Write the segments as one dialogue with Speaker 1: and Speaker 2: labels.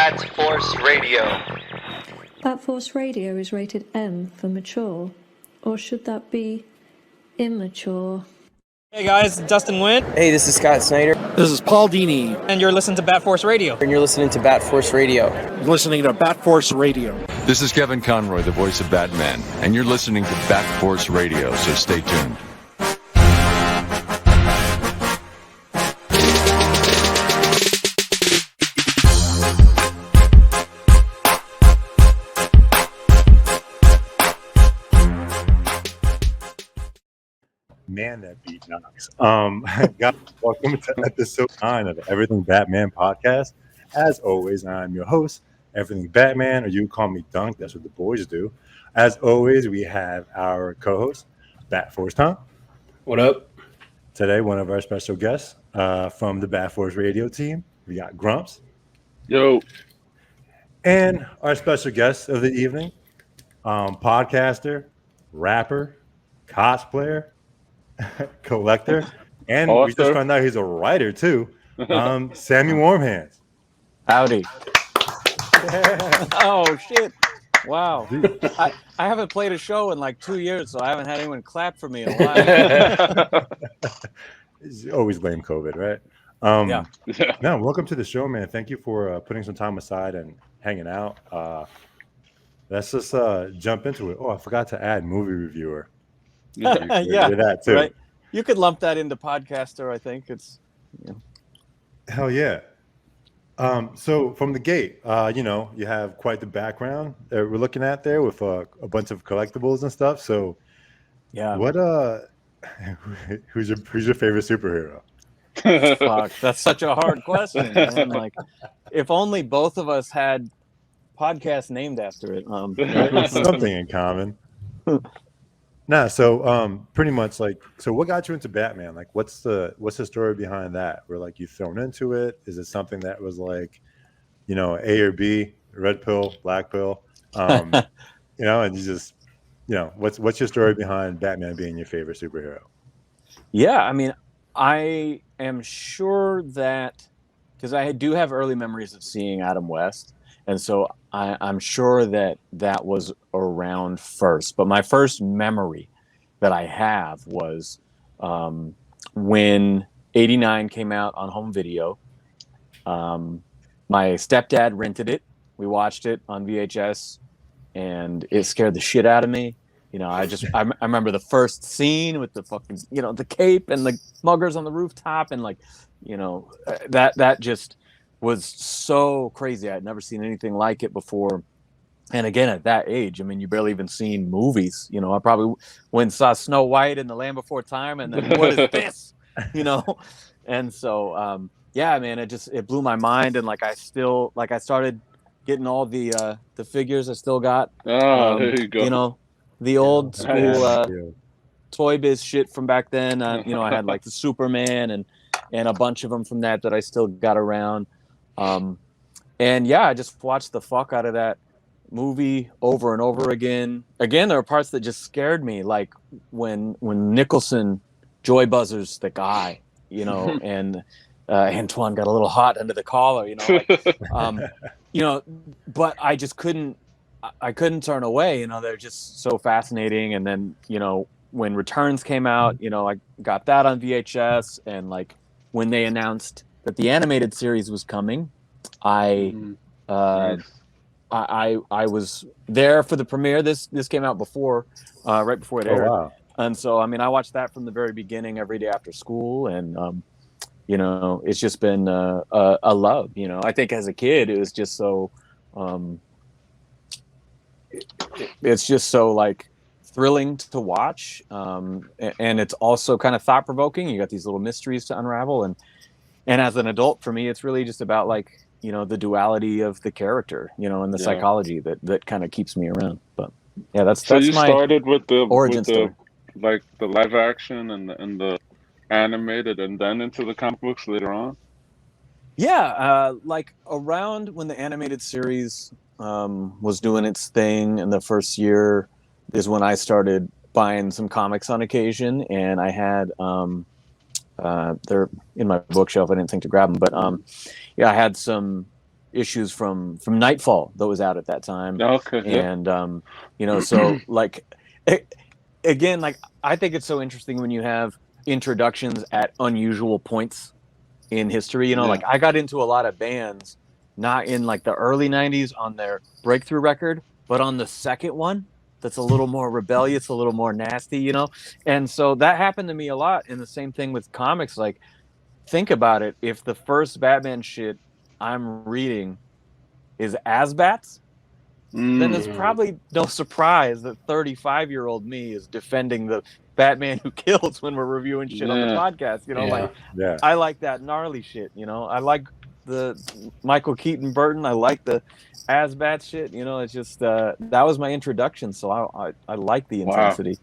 Speaker 1: Bat Force Radio.
Speaker 2: Bat Force Radio is rated M for mature, or should that be immature?
Speaker 3: Hey guys, Dustin Wynn.
Speaker 4: Hey, this is Scott Snyder.
Speaker 5: This is Paul Dini.
Speaker 3: And you're listening to Bat Force Radio.
Speaker 4: And you're listening to Bat Force Radio.
Speaker 5: You're listening to Bat Force Radio.
Speaker 6: This is Kevin Conroy, the voice of Batman, and you're listening to Bat Force Radio, so stay tuned.
Speaker 7: Man, that beat knocks. Guys, welcome to episode 9 of the Everything Batman podcast. As always, I'm your host, Everything Batman, or you can call me Dunk. That's what the boys do. As always, we have our co-host, Bat Force Tom.
Speaker 8: What up?
Speaker 7: Today, one of our special guests from the Bat Force Radio team. We got Grumps.
Speaker 8: Yo.
Speaker 7: And our special guest of the evening, podcaster, rapper, cosplayer, collector, and
Speaker 8: author.
Speaker 7: We just found out he's a writer too. Sammy Warm Hands.
Speaker 9: Howdy. Oh shit! Wow. I haven't played a show in like 2 years, so I haven't had anyone clap for me in a while.
Speaker 7: It's always blame COVID, right?
Speaker 9: Yeah.
Speaker 7: No, welcome to the show, man. Thank you for putting some time aside and hanging out. Let's just jump into it. Oh, I forgot to add movie reviewer.
Speaker 9: Yeah,
Speaker 7: that too.
Speaker 9: Right. You could lump that into podcaster. I think it's. Yeah.
Speaker 7: Hell yeah. So from the gate, you have quite the background that we're looking at there with a bunch of collectibles and stuff. So,
Speaker 9: yeah.
Speaker 7: What who's your favorite superhero?
Speaker 9: Fuck, that's such a hard question. Man. Like, if only both of us had podcasts named after it.
Speaker 7: Something in common. Nah, so pretty much so what got you into Batman? Like what's the story behind that? Were like you thrown into it? Is it something that was like, A or B, red pill, black pill? And you just, what's your story behind Batman being your favorite superhero?
Speaker 9: Yeah, I mean, I am sure that because I do have early memories of seeing Adam West. And so I'm sure that was around first. But my first memory that I have was when 89 came out on home video. My stepdad rented it. We watched it on VHS, and it scared the shit out of me. I remember the first scene with the fucking, the cape and the muggers on the rooftop. And that just was so crazy. I'd never seen anything like it before. And again, at that age, I mean, you barely even seen movies. I probably went and saw Snow White and The Land Before Time, and then what is this? And so, yeah, man, it blew my mind. And I started getting all the figures I still got.
Speaker 8: There you go.
Speaker 9: The old school Toy Biz shit from back then. I had the Superman and a bunch of them from that I still got around. And yeah, I just watched the fuck out of that movie over and over again. Again, there were parts that just scared me, like when Nicholson joy buzzers the guy, and Antoine got a little hot under the collar, but I just couldn't turn away. They're just so fascinating. And then, when Returns came out, I got that on VHS, and when they announced that the animated series was coming, I was there for the premiere. This came out before, right before it aired.
Speaker 7: Wow.
Speaker 9: And so, I mean, I watched that from the very beginning every day after school. And, it's just been a love, I think as a kid, it was just so, it's just so thrilling to watch. And it's also kind of thought provoking. You got these little mysteries to unravel. And as an adult, for me, it's really just about the duality of the character, and the psychology that kind of keeps me around. But yeah, that's
Speaker 8: you
Speaker 9: my
Speaker 8: started with the
Speaker 9: origin story.
Speaker 8: The live action and the animated, and then into the comic books later on.
Speaker 9: Yeah, around when the animated series was doing its thing in the first year is when I started buying some comics on occasion, and I had they're in my bookshelf. I didn't think to grab them, but I had some issues from Nightfall that was out at that time.
Speaker 8: Okay.
Speaker 9: And so like again, like I think it's so interesting when you have introductions at unusual points in history. Like I got into a lot of bands not in like the early 90s on their breakthrough record, but on the second one that's a little more rebellious, a little more nasty, and so that happened to me a lot. And the same thing with comics. Like, think about it, if the first Batman shit I'm reading is Asbats, then it's probably no surprise that 35-year-old me is defending the Batman Who Kills when we're reviewing shit on the podcast. I like that gnarly shit. I like the Michael Keaton Burton. I like the Asbat shit. It's just that was my introduction, so I like the intensity.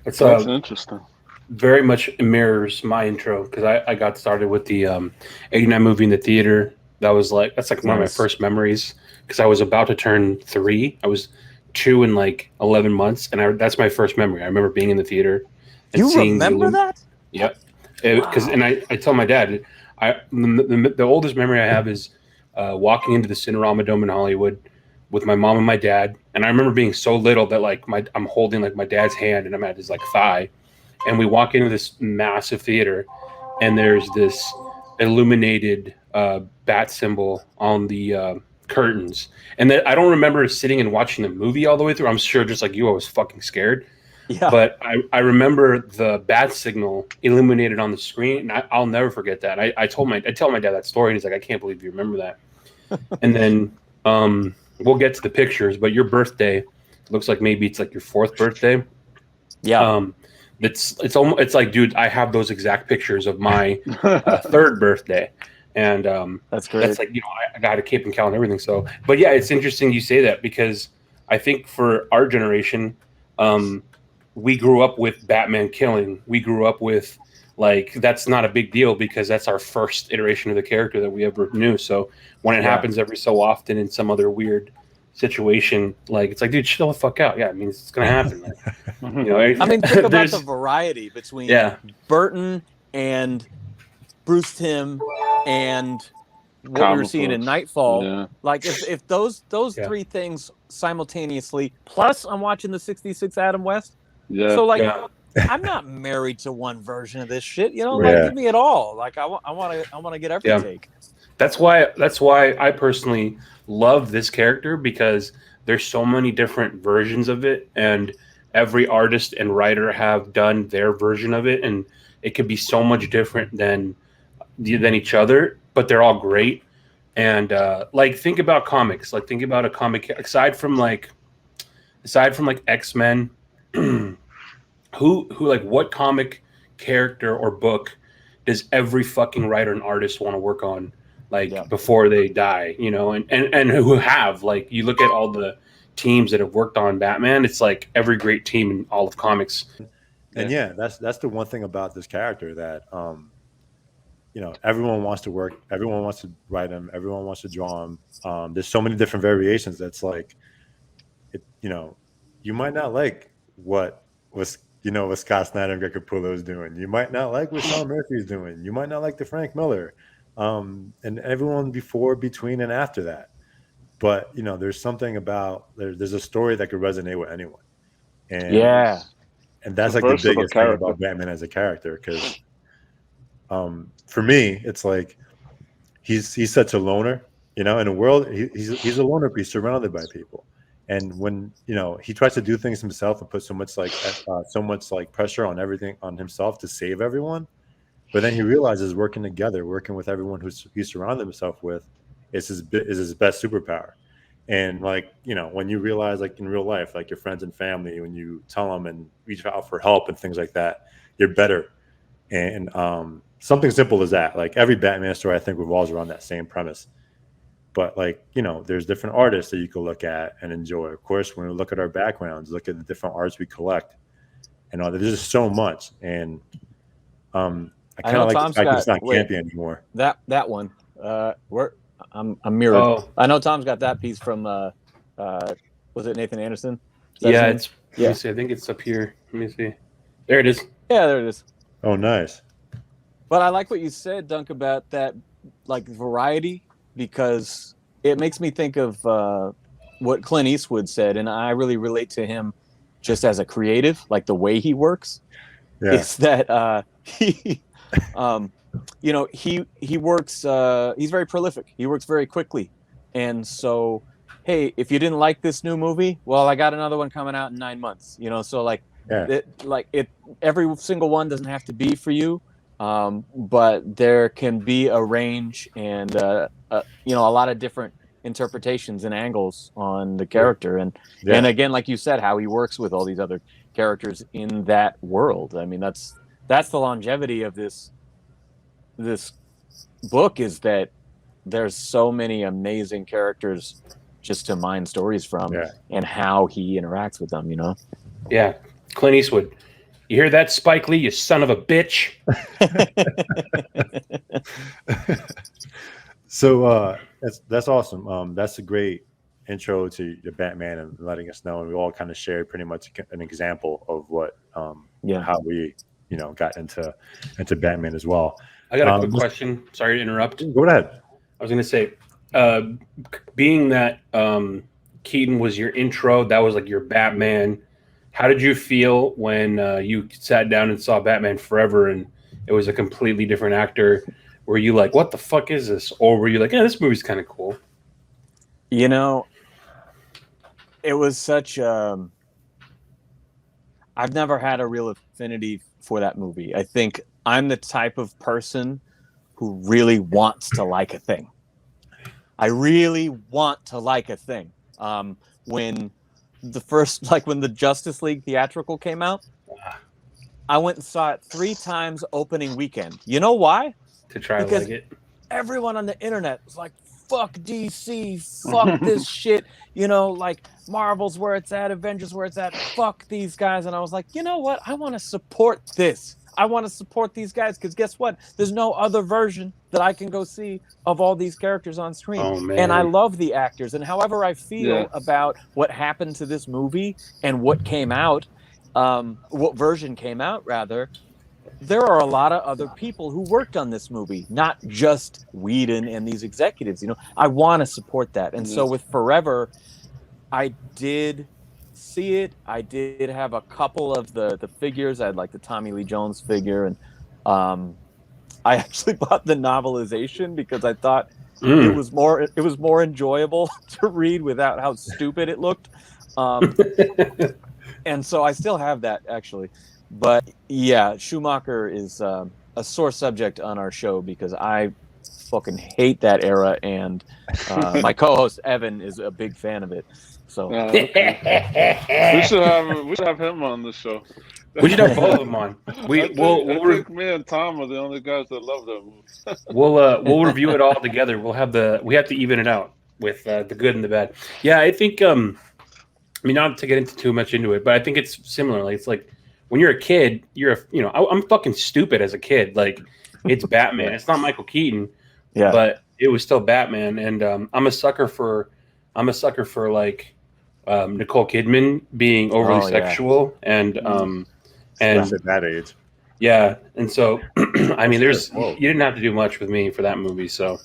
Speaker 1: That's
Speaker 8: interesting.
Speaker 1: Very much mirrors my intro, because I got started with the 89 movie in the theater. That's like one of my first memories, because I was about to turn 3. I was 2 in like 11 months, and that's my first memory. I remember being in the theater and
Speaker 9: you
Speaker 1: seeing
Speaker 9: remember that?
Speaker 1: Yep. And I tell my dad, the oldest memory I have is walking into the Cinerama Dome in Hollywood with my mom and my dad. And I remember being so little that like I'm holding like my dad's hand and I'm at his like thigh, and we walk into this massive theater, and there's this illuminated bat symbol on the curtains. And then I don't remember sitting and watching the movie all the way through. I'm sure, just like you, I was fucking scared.
Speaker 9: Yeah.
Speaker 1: But I remember the bat signal illuminated on the screen, and I'll never forget that. I tell my dad that story, and he's like, I can't believe you remember that. And then we'll get to the pictures, but your birthday looks like maybe it's like your 4th birthday.
Speaker 9: Yeah.
Speaker 1: It's like, dude, I have those exact pictures of my 3rd birthday. And
Speaker 9: that's great.
Speaker 1: That's like, I got a cape and cowl and everything. So, but yeah, it's interesting you say that, because I think for our generation, we grew up with Batman killing. We grew up with, like, that's not a big deal because that's our first iteration of the character that we ever knew. So when it happens every so often in some other weird situation, like, it's like, dude, chill the fuck out. Yeah, I mean, it's gonna happen. Like,
Speaker 9: I mean, think about the variety between Burton and Bruce Timm and what we were seeing in Nightfall. Yeah. Like, if those 3 things simultaneously, plus I'm watching the 66 Adam West. Yeah. So like, I'm not married to one version of this shit. Like, give me it all. Like, I want to get every take.
Speaker 1: That's why I personally love this character, because there's so many different versions of it, and every artist and writer have done their version of it, and it could be so much different than each other, but they're all great. And like, think about comics. Like, think about a comic aside from like X-Men. who like, what comic character or book does every fucking writer and artist want to work on, like, before they die? And who have, like, you look at all the teams that have worked on Batman, it's like every great team in all of comics.
Speaker 7: And that's the one thing about this character that everyone wants to work, everyone wants to write him, everyone wants to draw him. There's so many different variations that's like, you might not like what Scott Snyder and Greg Capullo is doing. You might not like what Sean Murphy is doing. You might not like the Frank Miller, and everyone before, between, and after that. But there's something about there's a story that could resonate with anyone. And that's like the biggest thing about Batman as a character, because for me, it's like he's such a loner. In a world, he's a loner, but he's surrounded by people. And when he tries to do things himself and put so much pressure on everything on himself to save everyone, but then he realizes working together, working with everyone he surrounded himself with, is his best superpower. And like, when you realize, like, in real life, like, your friends and family, when you tell them and reach out for help and things like that, you're better. And something simple as that, like, every Batman story, I think, revolves around that same premise. But like, there's different artists that you can look at and enjoy. Of course, when we look at our backgrounds, look at the different arts we collect, and there's just so much. And I kind of like the fact that it's not campy anymore.
Speaker 9: That one, I'm mirrored. Oh. I know Tom's got that piece from was it Nathan Anderson?
Speaker 1: Let me see. I think it's up here. Let me see. There it is.
Speaker 9: Yeah, there it is.
Speaker 7: Oh, nice.
Speaker 9: But I like what you said, Dunk, about that, like, variety because it makes me think of what Clint Eastwood said, and I really relate to him just as a creative, like the way he works.
Speaker 7: Yeah.
Speaker 9: It's that he works. He's very prolific. He works very quickly, and so, hey, if you didn't like this new movie, well, I got another one coming out in 9 months. So like, every single one doesn't have to be for you, but there can be a range and a lot of different interpretations and angles on the character, and again, like you said, how he works with all these other characters in that world. I mean, that's the longevity of this book, is that there's so many amazing characters just to mine stories from, and how he interacts with them.
Speaker 1: Yeah, Clint Eastwood. You hear that, Spike Lee? You son of a bitch.
Speaker 7: So that's awesome. That's a great intro to Batman and letting us know, and we all kind of shared pretty much an example of what how we got into Batman as well.
Speaker 1: I got a quick question. Sorry to interrupt.
Speaker 7: Go ahead.
Speaker 1: I was going to say, being that Keaton was your intro, that was like your Batman. How did you feel when you sat down and saw Batman Forever and it was a completely different actor? Were you like, what the fuck is this? Or were you like, yeah, this movie's kind of cool?
Speaker 9: It was such I've never had a real affinity for that movie. I think I'm the type of person who really wants to like a thing. I really want to like a thing. When the Justice League theatrical came out, I went and saw it 3 times opening weekend. You know why?
Speaker 1: To try to like it.
Speaker 9: Everyone on the internet was like, fuck DC, fuck this shit. Like Marvel's where it's at, Avengers where it's at, fuck these guys. And I was like, you know what? I want to support this. I want to support these guys because guess what? There's no other version that I can go see of all these characters on screen.
Speaker 1: Oh, man.
Speaker 9: And I love the actors. And however I feel about what happened to this movie and what came out, what version came out, rather, there are a lot of other people who worked on this movie, not just Whedon and these executives. I want to support that. And so with Forever, I did see it. I did have a couple of the figures. I had like the Tommy Lee Jones figure, and I actually bought the novelization because I thought it was more enjoyable to read without how stupid it looked. And so I still have that, actually. But yeah, Schumacher is a sore subject on our show because I fucking hate that era, and my co-host Evan is a big fan of it. So
Speaker 8: we should have him on the show.
Speaker 1: We should have both of them on.
Speaker 8: I think me and Tom are the only guys that love that movie.
Speaker 1: We'll review it all together. We have to even it out with the good and the bad. Yeah, I think not to get into too much into it, but I think it's similar. Like, it's like when you're a kid, I'm fucking stupid as a kid. Like, it's Batman. It's not Michael Keaton, but it was still Batman. And I'm a sucker for like Nicole Kidman being overly sexual and
Speaker 7: at that age.
Speaker 1: Yeah, and so I mean, you didn't have to do much with me for that movie. So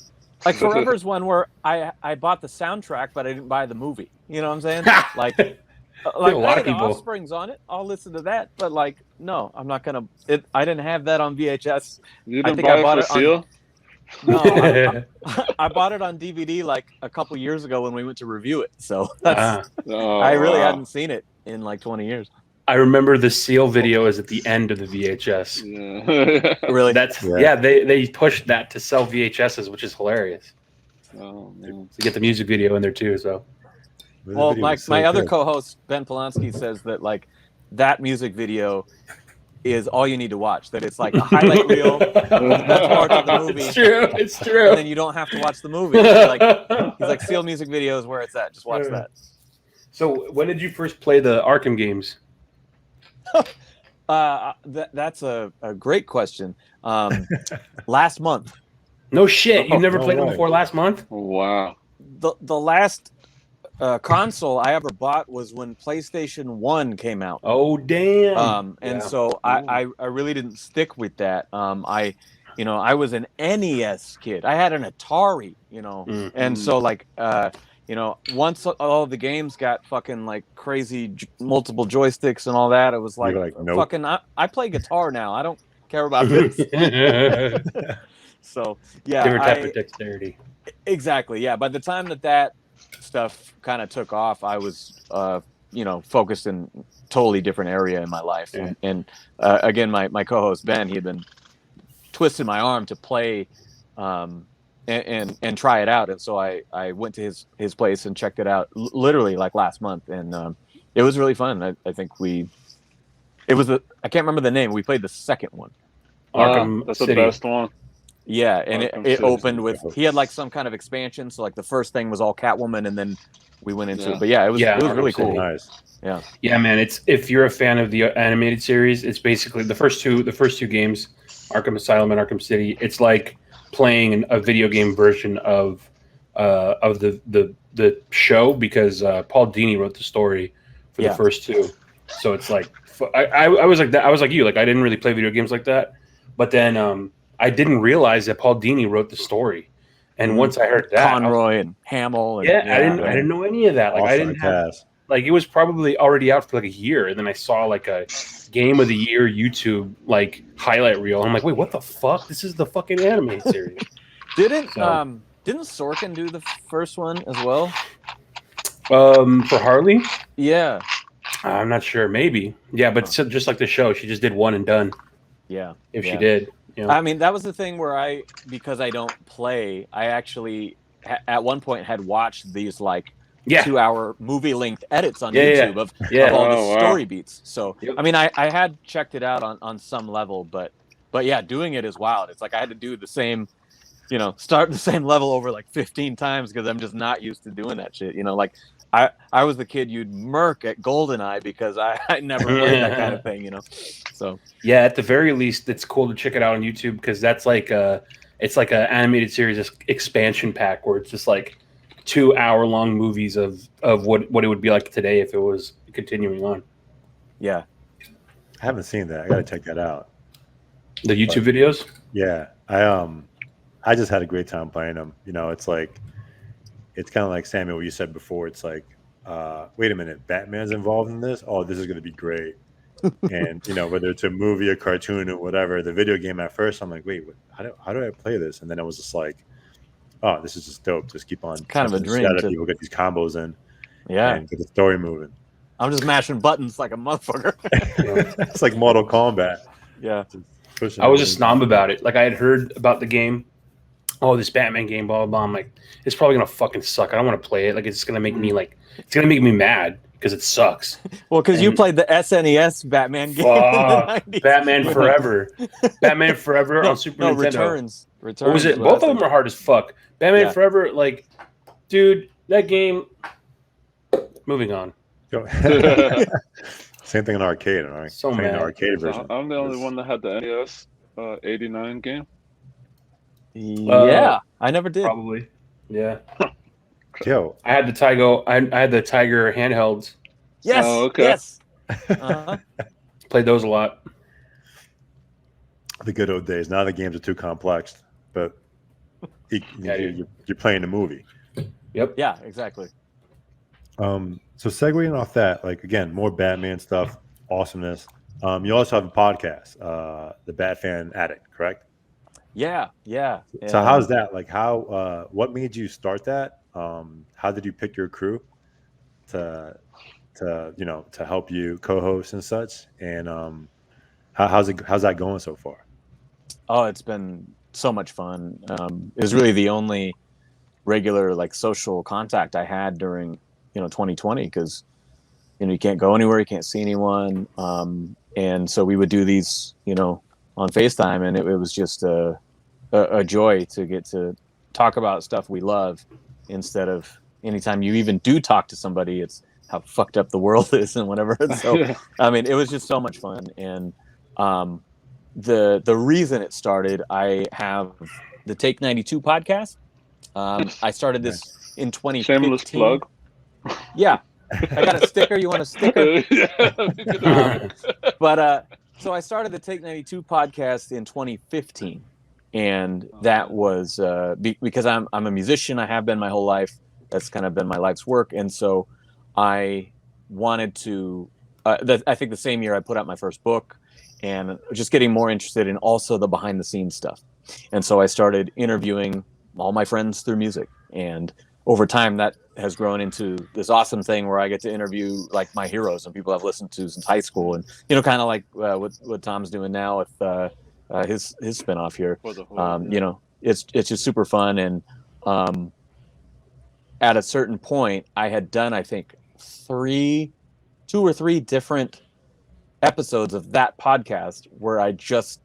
Speaker 9: like Forever's one where I bought the soundtrack, but I didn't buy the movie. You know what I'm saying? Like
Speaker 1: a lot of people.
Speaker 9: Offspring's on it. I'll listen to that, but like, no, I'm not gonna. I didn't have that on VHS.
Speaker 8: You didn't buy it for Seal?
Speaker 9: No, I bought it on DVD like a couple years ago when we went to review it. So I really hadn't seen it in like 20 years.
Speaker 1: I remember the Seal video is at the end of the VHS.
Speaker 8: Yeah.
Speaker 9: Really?
Speaker 1: They pushed that to sell VHSs, which is hilarious.
Speaker 8: Oh, man.
Speaker 1: To get the music video in there too. So,
Speaker 9: well, my other co-host Ben Polanski says that like that music video is all you need to watch. That it's like a highlight reel with the best part of the movie.
Speaker 1: It's true.
Speaker 9: And then you don't have to watch the movie. He's like Seal music video is where it's at. Just watch that.
Speaker 1: So when did you first play the Arkham games?
Speaker 9: That's a great question. Last month.
Speaker 1: No shit. You never played them before last month?
Speaker 8: Wow.
Speaker 9: The last console I ever bought was when PlayStation 1 came out.
Speaker 1: Oh damn!
Speaker 9: So I really didn't stick with that. I I was an NES kid. I had an Atari, and so like once all the games got fucking like crazy multiple joysticks and all that, it was like,
Speaker 7: nope.
Speaker 9: fucking I play guitar now. I don't care about this. So yeah,
Speaker 1: different type of dexterity.
Speaker 9: Exactly. Yeah. By the time that stuff kind of took off, I was focused in totally different area in my life.
Speaker 1: Yeah.
Speaker 9: And again, my co-host Ben, he had been twisting my arm to play and try it out, and so I went to his place and checked it out literally like last month, and it was really fun. I think I can't remember the name. We played the second one.
Speaker 1: Arkham
Speaker 8: that's
Speaker 1: City.
Speaker 8: the best one.
Speaker 9: Yeah, and
Speaker 8: Arkham
Speaker 9: it
Speaker 8: City.
Speaker 9: opened with, he had like some kind of expansion, so like the first thing was all Catwoman, and then we went into it. But yeah, it was really
Speaker 1: Arkham City.
Speaker 9: cool.
Speaker 7: Nice.
Speaker 9: Yeah,
Speaker 1: man. It's, if you're a fan of the animated series, it's basically the first two games, Arkham Asylum and Arkham City. It's like playing a video game version of the show, because Paul Dini wrote the story for the first two. So it's like, I was like that. I was like you. Like, I didn't really play video games like that, but then I didn't realize that Paul Dini wrote the story. And once I heard that,
Speaker 9: Conroy and Hamill. And,
Speaker 1: I didn't know any of that. Like, I didn't have, like, it was probably already out for like a year, and then I saw like a Game of the Year YouTube like highlight reel. I'm like, wait, what the fuck? This is the fucking anime series.
Speaker 9: Didn't Sorkin do the first one as well?
Speaker 1: For Harley?
Speaker 9: Yeah.
Speaker 1: I'm not sure. Maybe. Yeah, but just like the show, she just did one and done.
Speaker 9: Yeah.
Speaker 1: If she did.
Speaker 9: I mean, that was the thing where because I don't play, I actually at one point had watched these like 2-hour movie length edits on YouTube of all the story beats. So I mean, I had checked it out on some level, but yeah, doing it is wild. It's like I had to do the same, start the same level over like 15 times because I'm just not used to doing that shit. Like I was the kid you'd murk at GoldenEye because I never played that kind of thing. So
Speaker 1: yeah, at the very least, it's cool to check it out on YouTube, because that's like it's like an animated series expansion pack where it's just like 2-hour-long movies of what it would be like today if it was continuing on.
Speaker 9: Yeah,
Speaker 7: I haven't seen that. I got to check that out.
Speaker 1: The YouTube videos.
Speaker 7: Yeah, I just had a great time playing them. It's like, it's kind of like Samuel, you said before. It's like, wait a minute, Batman's involved in this. Oh, this is going to be great. And whether it's a movie, a cartoon, or whatever, the video game at first, I'm like, wait, how do I play this? And then I was just like, oh, this is just dope. Just keep on.
Speaker 9: Kind of a dream.
Speaker 7: People get these combos in.
Speaker 9: Yeah.
Speaker 7: And get the story moving.
Speaker 9: I'm just mashing buttons like a motherfucker.
Speaker 7: It's like Mortal Kombat.
Speaker 9: Yeah.
Speaker 1: I was a snob about it. Like, I had heard about the game. Oh, this Batman game, blah, blah, blah. I'm like, it's probably going to fucking suck. I don't want to play it. Like, it's going to make me it's going to make me mad because it sucks.
Speaker 9: Well, because you played the SNES Batman game.
Speaker 1: Batman Forever. Batman Forever on Super Nintendo.
Speaker 9: Returns.
Speaker 1: What was it? Both of them are hard as fuck. Batman Forever, like, dude, that game. Moving on.
Speaker 7: Same thing in arcade. Right?
Speaker 1: So mad.
Speaker 7: Arcade version.
Speaker 8: I'm the only one that had the NES 89 game.
Speaker 9: Yeah, I never did.
Speaker 1: Probably. Yeah.
Speaker 7: Yo,
Speaker 1: I had the Tiger. I had the Tiger handhelds.
Speaker 9: Yes.
Speaker 8: Oh, okay.
Speaker 9: Yes. Uh-huh.
Speaker 1: Played those a lot.
Speaker 7: The good old days. Now the games are too complex, but you're playing the movie.
Speaker 1: Yep.
Speaker 9: Yeah, exactly.
Speaker 7: So segueing off that, like, again, more Batman stuff, awesomeness. You also have a podcast, the Bat Fan Addict, correct?
Speaker 9: Yeah.
Speaker 7: So how's that? Like, what made you start that? How did you pick your crew to help you co-host and such? And how's that going so far?
Speaker 9: Oh, it's been so much fun. It was really the only regular like social contact I had during 2020, because you can't go anywhere, you can't see anyone, and so we would do these on FaceTime, and it was just a joy to get to talk about stuff we love, instead of anytime you even do talk to somebody, it's how fucked up the world is and whatever. So I mean, it was just so much fun. And the reason it started, I have the Take 92 podcast. I started this in 2015.
Speaker 8: Shameless plug.
Speaker 9: Yeah, I got a sticker. You want a sticker? But so I started the Take 92 podcast in 2015, and that was because I'm a musician. I have been my whole life. That's kind of been my life's work, and so I wanted to. I think the same year I put out my first book, and just getting more interested in also the behind the scenes stuff, and so I started interviewing all my friends through music, and over time that has grown into this awesome thing where I get to interview like my heroes and people I've listened to since high school, and kind of like what Tom's doing now with his spinoff here. It's just super fun, and at a certain point I had done I think 2 or 3 different episodes of that podcast where I just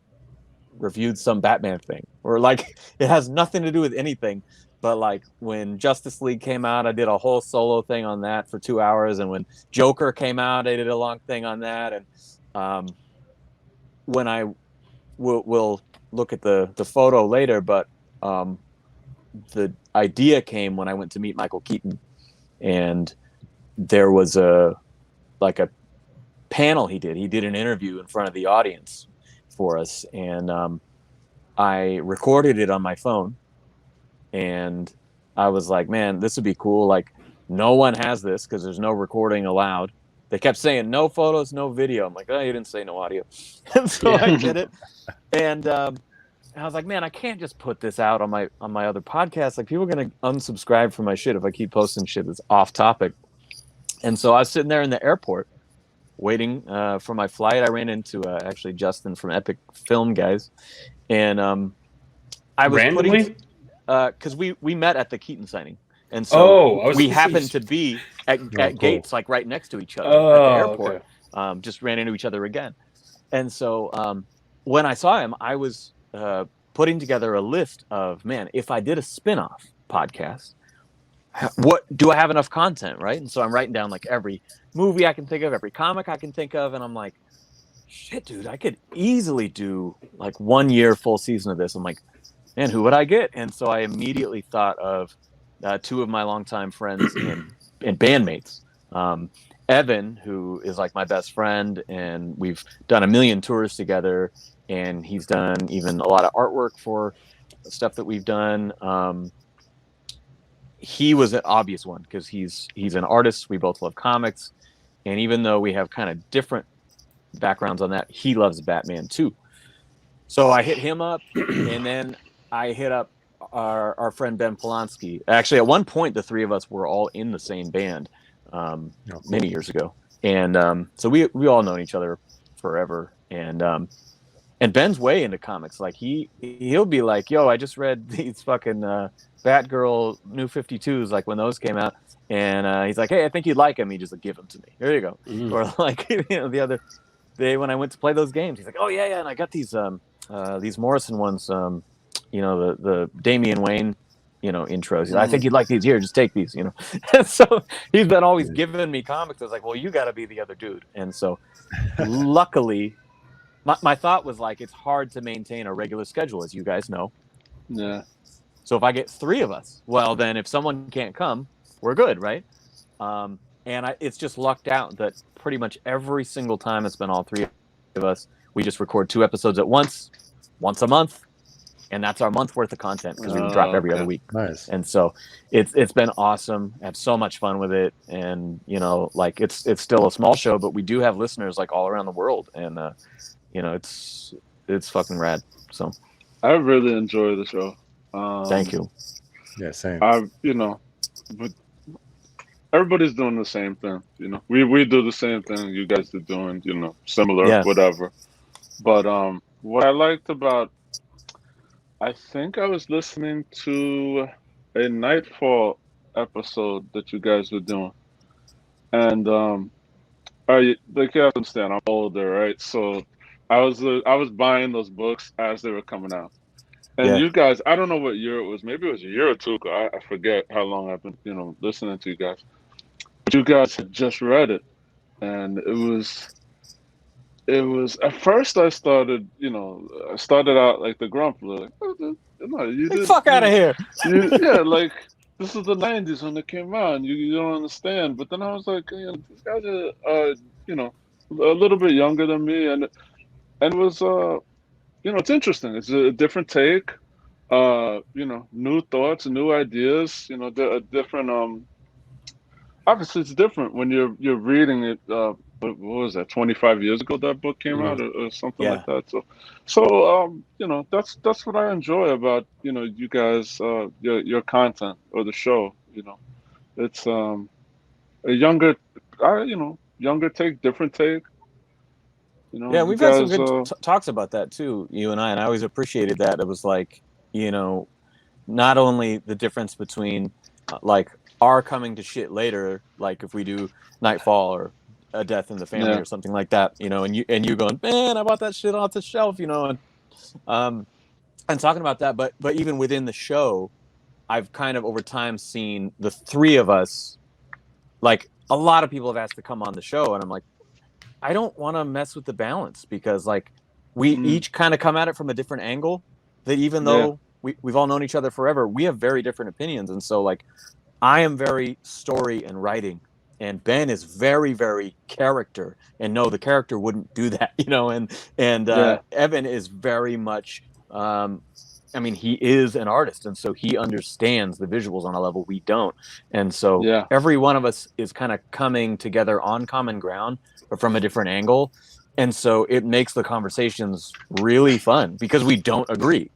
Speaker 9: reviewed some Batman thing, or like it has nothing to do with anything. But like when Justice League came out, I did a whole solo thing on that for 2 hours. And when Joker came out, I did a long thing on that. And when I will look at the photo later, but the idea came when I went to meet Michael Keaton, and there was a panel he did. He did an interview in front of the audience for us, and I recorded it on my phone. And I was like, man, this would be cool. Like, no one has this because there's no recording allowed. They kept saying no photos, no video. I'm like, oh, you didn't say no audio. And so I did it. And I was like, man, I can't just put this out on my other podcast. Like, people are going to unsubscribe from my shit if I keep posting shit that's off topic. And so I was sitting there in the airport waiting for my flight. I ran into actually Justin from Epic Film Guys. And I was
Speaker 1: randomly?
Speaker 9: Because we met at the Keaton signing, and so we happened to be at
Speaker 1: cool.
Speaker 9: gates like right next to each other at the airport.
Speaker 1: Okay.
Speaker 9: Just ran into each other again, and so when I saw him, I was putting together a list of, man, if I did a spin-off podcast, what do I have enough content, right? And so I'm writing down like every movie I can think of, every comic I can think of, and I'm like, shit, dude, I could easily do like 1 year full season of this. I'm like, and who would I get? And so I immediately thought of 2 of my longtime friends and bandmates. Evan, who is like my best friend, and we've done a million tours together, and he's done even a lot of artwork for stuff that we've done. He was an obvious one because he's an artist. We both love comics. And even though we have kind of different backgrounds on that, he loves Batman too. So I hit him up, and then I hit up our friend Ben Polanski. Actually, at one point, the 3 of us were all in the same band many years ago, and so we all known each other forever. And Ben's way into comics. Like he'll be like, "Yo, I just read these fucking Batgirl New 52s, like when those came out," and he's like, "Hey, I think you'd like them." He just like, give them to me. Here you go. Or like the other day when I went to play those games, he's like, "Oh yeah, and I got these Morrison ones." The Damian Wayne, intros. He's like, I think you'd like these. Here, just take these, And so he's been always giving me comics. I was like, well, you got to be the other dude. And so luckily, my thought was like, it's hard to maintain a regular schedule, as you guys know.
Speaker 8: Yeah.
Speaker 9: So if I get 3 of us, well, then if someone can't come, we're good, right? And it's just lucked out that pretty much every single time it's been all 3 of us, we just record 2 episodes at once a month. And that's our month worth of content because we drop every other week.
Speaker 7: Nice.
Speaker 9: And so it's been awesome. I have so much fun with it. And, like it's still a small show, but we do have listeners like all around the world. And, it's fucking rad. So
Speaker 8: I really enjoy the show.
Speaker 9: Thank you.
Speaker 7: Yeah, same.
Speaker 8: But everybody's doing the same thing. We do the same thing you guys are doing, similar, whatever. But what I liked about, I think I was listening to a Nightfall episode that you guys were doing, and you have to understand, I'm older, right? So I was buying those books as they were coming out, and you guys, I don't know what year it was, maybe it was a year or 2 ago. I forget how long I've been, listening to you guys. But you guys had just read it, and it was at first I started out like the grump, like, you
Speaker 9: Get the fuck out of here.
Speaker 8: Like this is the 90s when it came out, and you don't understand. But then I was like, these guys are a little bit younger than me, and it was it's interesting. It's a different take. New thoughts, new ideas. A different. Obviously, it's different when you're reading it. What was that? 25 years ago that book came out, or something
Speaker 9: Yeah.
Speaker 8: like that. So that's what I enjoy about you guys, your content or the show. It's a younger, younger take, different take.
Speaker 9: Yeah,
Speaker 8: You
Speaker 9: we've had some
Speaker 8: guys.
Speaker 9: good talks about that too, you and I always appreciated that. It was like, not only the difference between like our coming to shit later, like if we do Nightfall or A Death in the Family
Speaker 8: Yeah.
Speaker 9: or something like that, and you going, man, I bought that shit off the shelf, and talking about that, but even within the show, I've kind of over time seen the three of us, like a lot of people have asked to come on the show, and I'm like, I don't want to mess with the balance because like we each kind of come at it from a different angle, that even though we've all known each other forever, we have very different opinions. And so like I am very story and writing, and Ben is very, very character, and no, the character wouldn't do that, and Evan is very much, he is an artist, and so he understands the visuals on a level we don't. And so every one of us is kind of coming together on common ground, but from a different angle. And so it makes the conversations really fun because we don't agree,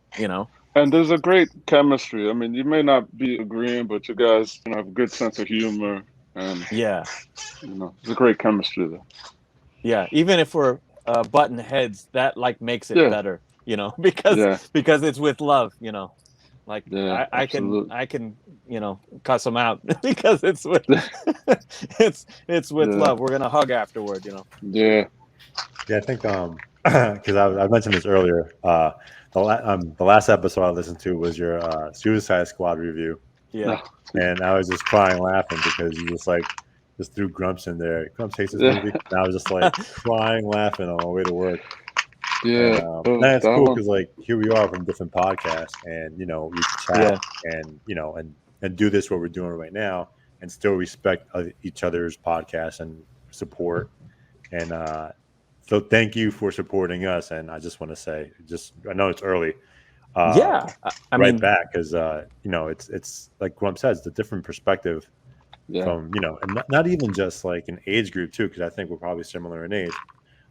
Speaker 8: And there's a great chemistry. I mean, you may not be agreeing, but you guys have a good sense of humor, and there's a great chemistry there.
Speaker 9: Yeah, even if we're button heads, that like makes it better, because it's with love, like I can cuss them out because it's with it's with love. We're gonna hug afterward,
Speaker 8: Yeah,
Speaker 7: I think because I mentioned this earlier. The last episode I listened to was your Suicide Squad review.
Speaker 9: Yeah,
Speaker 7: and I was just crying laughing because you just threw Grumps in there. Grumps hates this movie, and I was just like crying laughing on my way to work.
Speaker 8: Yeah,
Speaker 7: and that's cool because like here we are from different podcasts, and we chat and and do this what we're doing right now, and still respect each other's podcasts and support. And so thank you for supporting us. And I just want to say, I know it's early. I mean, back because it's like Grump says, the different perspective from and not even just like an age group too, because I think we're probably similar in age.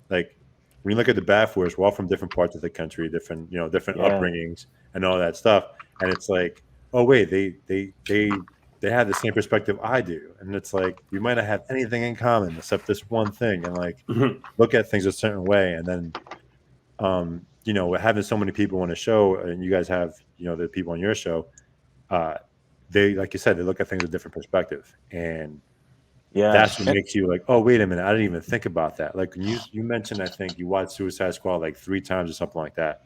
Speaker 7: Like when you look at the Bat Force, we're all from different parts of the country, different upbringings and all that stuff, and it's like, oh wait, they have the same perspective I do, and it's like we might not have anything in common except this one thing, and like look at things a certain way, and then having so many people on a show, and you guys have the people on your show, they, like you said, they look at things with a different perspective, and that's what makes you like, oh wait a minute, I didn't even think about that. Like when you mentioned, I think you watched Suicide Squad like 3 times or something like that.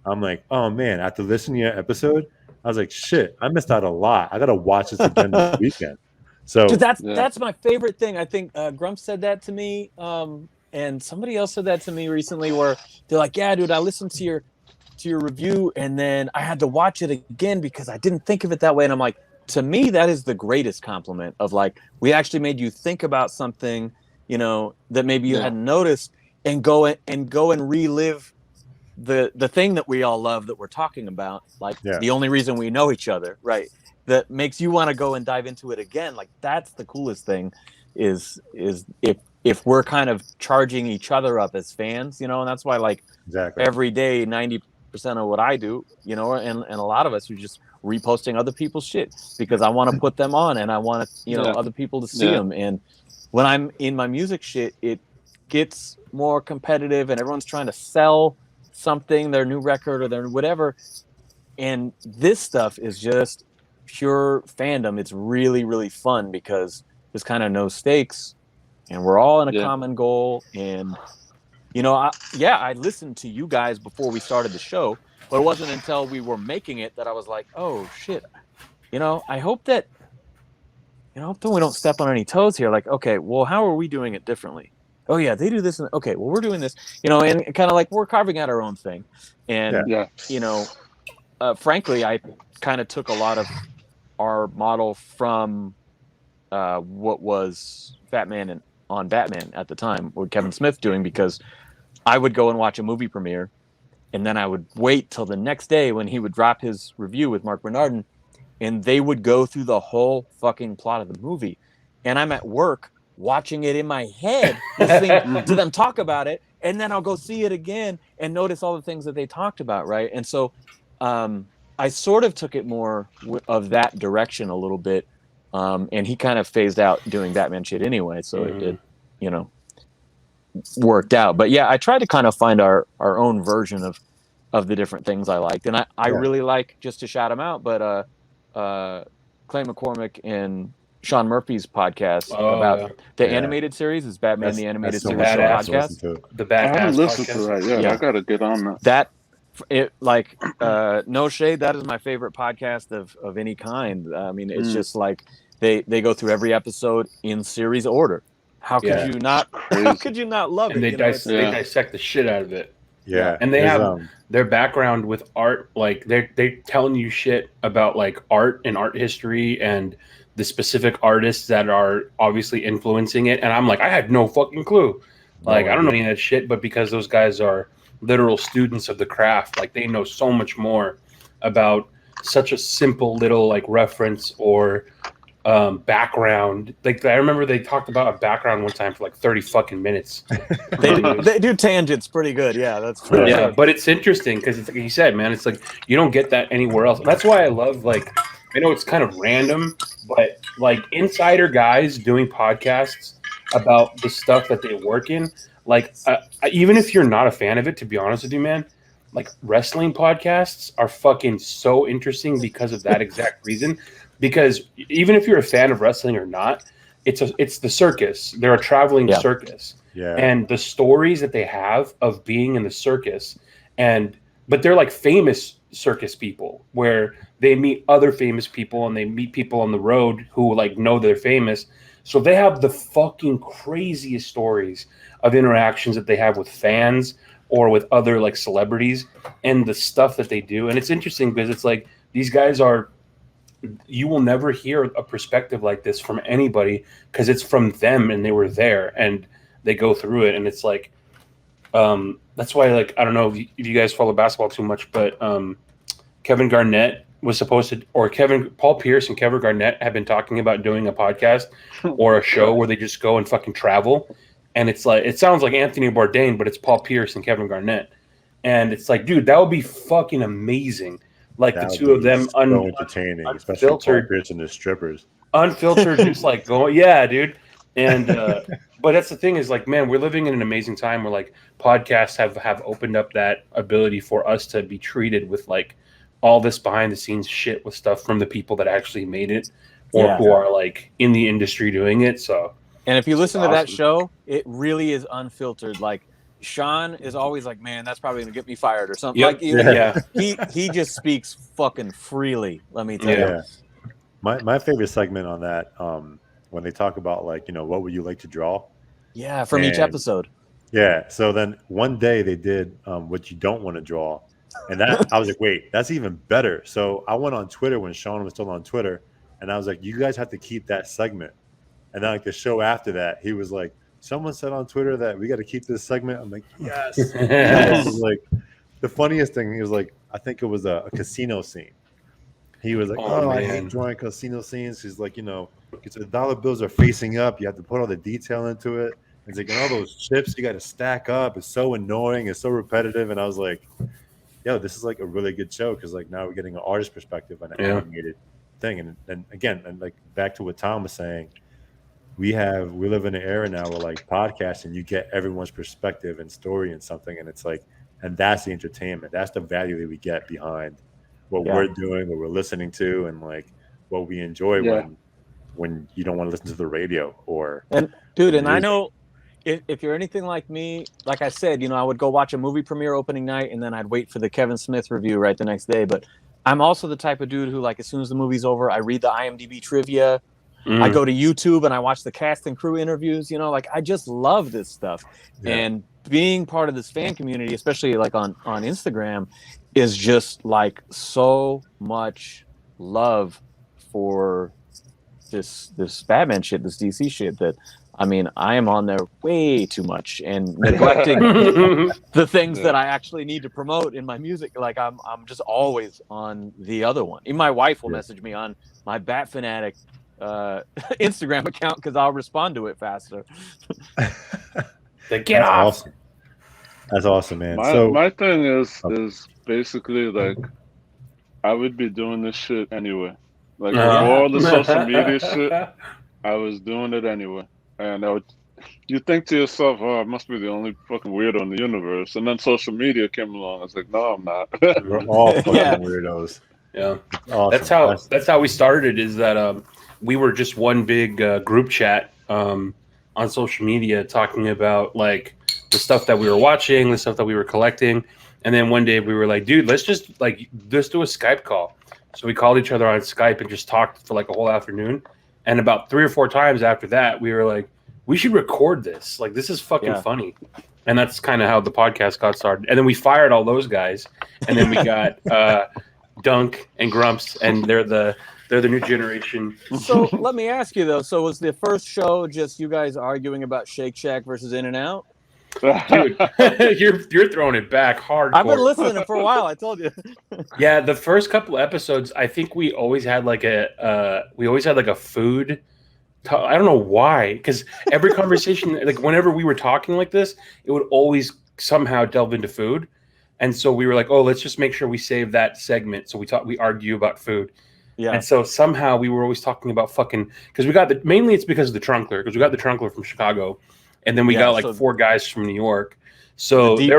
Speaker 7: I'm like, oh man, after listening to your episode, I was like, shit, I missed out a lot. I gotta watch this again this weekend. So
Speaker 9: dude, that's my favorite thing. I think Grump said that to me, and somebody else said that to me recently, where they're like, yeah, dude, I listened to your review, and then I had to watch it again because I didn't think of it that way. And I'm like, to me, that is the greatest compliment of like, we actually made you think about something, that maybe you hadn't noticed, and go and relive the thing that we all love that we're talking about, like the only reason we know each other, right? That makes you want to go and dive into it again. Like that's the coolest thing, is if we're kind of charging each other up as fans, and that's why like every day 90% of what I do, and a lot of us are just reposting other people's shit because I want to put them on, and I want other people to see them. And when I'm in my music shit, it gets more competitive, and everyone's trying to sell something, their new record or their whatever. And this stuff is just pure fandom. It's really, really fun because there's kind of no stakes, and we're all in a common goal. And I listened to you guys before we started the show, but it wasn't until we were making it that I was like, oh shit, I hope that we don't step on any toes here. Like, okay, well, how are we doing it differently? Oh yeah, they do this, and okay, well, we're doing this, and kind of like we're carving out our own thing. And frankly, I kind of took a lot of our model from what was Batman on Batman at the time, what Kevin Smith doing, because I would go and watch a movie premiere, and then I would wait till the next day when he would drop his review with Mark Bernardin, and they would go through the whole fucking plot of the movie, and I'm at work watching it in my head, listening to them talk about it, and then I'll go see it again and notice all the things that they talked about, right? And so I sort of took it more of that direction a little bit, and he kind of phased out doing Batman shit anyway, so it worked out. But yeah, I tried to kind of find our own version of the different things I liked, and I really like, just to shout them out, but Clay McCormick and Sean Murphy's podcast about the animated series is Batman the Animated Series podcast.
Speaker 1: The Bat
Speaker 8: I haven't
Speaker 1: Fan
Speaker 8: listened to that. Yeah, I gotta get on that.
Speaker 9: No shade, that is my favorite podcast of any kind. I mean, it's just like they go through every episode in series order. How could you not? How could you not love
Speaker 1: and
Speaker 9: it?
Speaker 1: They dissect the shit out of it.
Speaker 7: Yeah,
Speaker 1: and they have their background with art. Like they're telling you shit about like art and art history and the specific artists that are obviously influencing it. And I'm like, I had no fucking clue. Like, I don't know any of that shit, but because those guys are literal students of the craft, like they know so much more about such a simple little like reference or background. Like I remember they talked about a background one time for like 30 fucking minutes.
Speaker 9: they do tangents pretty good. Yeah, that's true.
Speaker 1: Yeah, but it's interesting because it's like you said, man, it's like you don't get that anywhere else. That's why I love, like, I know it's kind of random, but like insider guys doing podcasts about the stuff that they work in. Like, even if you're not a fan of it, to be honest with you, man, like wrestling podcasts are fucking so interesting because of that exact reason. Because even if you're a fan of wrestling or not, it's the circus. They're a traveling circus. Yeah. And the stories that they have of being in the circus, but they're like famous circus people where they meet other famous people and they meet people on the road who like know they're famous. So they have the fucking craziest stories of interactions that they have with fans or with other like celebrities and the stuff that they do. And it's interesting because it's like these guys you will never hear a perspective like this from anybody because it's from them and they were there and they go through it. And it's like, that's why, like, I don't know if you guys follow basketball too much, but Kevin Garnett was supposed to, or Paul Pierce and Kevin Garnett have been talking about doing a podcast or a show where they just go and fucking travel. And it's like, it sounds like Anthony Bourdain, but it's Paul Pierce and Kevin Garnett. And it's like, dude, that would be fucking amazing. Like the two of them,
Speaker 7: so entertaining, especially Paul Pierce and the strippers.
Speaker 1: Unfiltered, just like going, yeah, dude. And but that's the thing is like, man, we're living in an amazing time where like podcasts have opened up that ability for us to be treated with like all this behind the scenes shit with stuff from the people that actually made it or who are like in the industry doing it. So,
Speaker 9: and if you listen to that show, it really is unfiltered. Like Sean is always like, man, that's probably gonna get me fired or something.
Speaker 1: Yep.
Speaker 9: Like, he just speaks fucking freely. Let me tell you.
Speaker 7: My favorite segment on that, when they talk about like, you know, what would you like to draw?
Speaker 9: Yeah, from each episode.
Speaker 7: Yeah. So then one day they did what you don't want to draw. And that I was like, wait, that's even better. So I went on Twitter when Sean was still on Twitter, and I was like, you guys have to keep that segment. And then like the show after that, he was like, someone said on Twitter that we got to keep this segment. I'm like, yes. It was like the funniest thing. He was like, I think it was a casino scene. He was like, I hate drawing casino scenes. He's like, you know, because the dollar bills are facing up. You have to put all the detail into it. He's like, and all those chips you got to stack up. It's so annoying. It's so repetitive. And I was like, yo, this is like a really good show because like now we're getting an artist perspective on an animated thing. And again, and like back to what Tom was saying, we live in an era now where like podcasting, you get everyone's perspective and story and something, and it's like, and that's the entertainment. That's the value that we get behind what we're doing, what we're listening to, and like what we enjoy when you don't want to listen to the radio or.
Speaker 9: And dude, and I know if you're anything like me, like I said, you know, I would go watch a movie premiere opening night, and then I'd wait for the Kevin Smith review right the next day. But I'm also the type of dude who, like, as soon as the movie's over, I read the IMDb trivia. I go to YouTube and I watch the cast and crew interviews, you know, like I just love this stuff. And being part of this fan community, especially like on Instagram, is just like so much love for this Batman shit, this DC shit that I mean, I am on there way too much and neglecting the things that I actually need to promote in my music. Like I'm just always on the other one. Even my wife will message me on my Bat Fan Addict Instagram account because I'll respond to it faster.
Speaker 1: Get off.
Speaker 7: Awesome. That's awesome, man.
Speaker 8: My thing is basically like I would be doing this shit anyway. Like all the social media shit, I was doing it anyway. And you think to yourself, oh, I must be the only fucking weirdo in the universe. And then social media came along. I was like, no, I'm not.
Speaker 7: We're all fucking weirdos.
Speaker 1: Yeah.
Speaker 7: Awesome.
Speaker 1: That's how we started, is that we were just one big group chat on social media talking about like the stuff that we were watching, the stuff that we were collecting. And then one day we were like, dude, let's do a Skype call. So we called each other on Skype and just talked for like a whole afternoon. And about 3 or 4 times after that, we were like, we should record this. Like, this is fucking funny. And that's kind of how the podcast got started. And then we fired all those guys. And then we got Dunk and Grumps, and they're the new generation.
Speaker 9: So let me ask you, though. So was the first show just you guys arguing about Shake Shack versus In-N-Out?
Speaker 1: Dude, you're throwing it back hard.
Speaker 9: I've been listening for a while. I told you.
Speaker 1: Yeah, the first couple episodes, I think we always had like a food. I don't know why, because every conversation, like whenever we were talking like this, it would always somehow delve into food, and so we were like, oh, let's just make sure we save that segment. So we argue about food. Yeah. And so somehow we were always talking about fucking, because we got mainly it's because of the Trunkler, because we got the Trunkler from Chicago. And then we got like 4 guys from New York. So they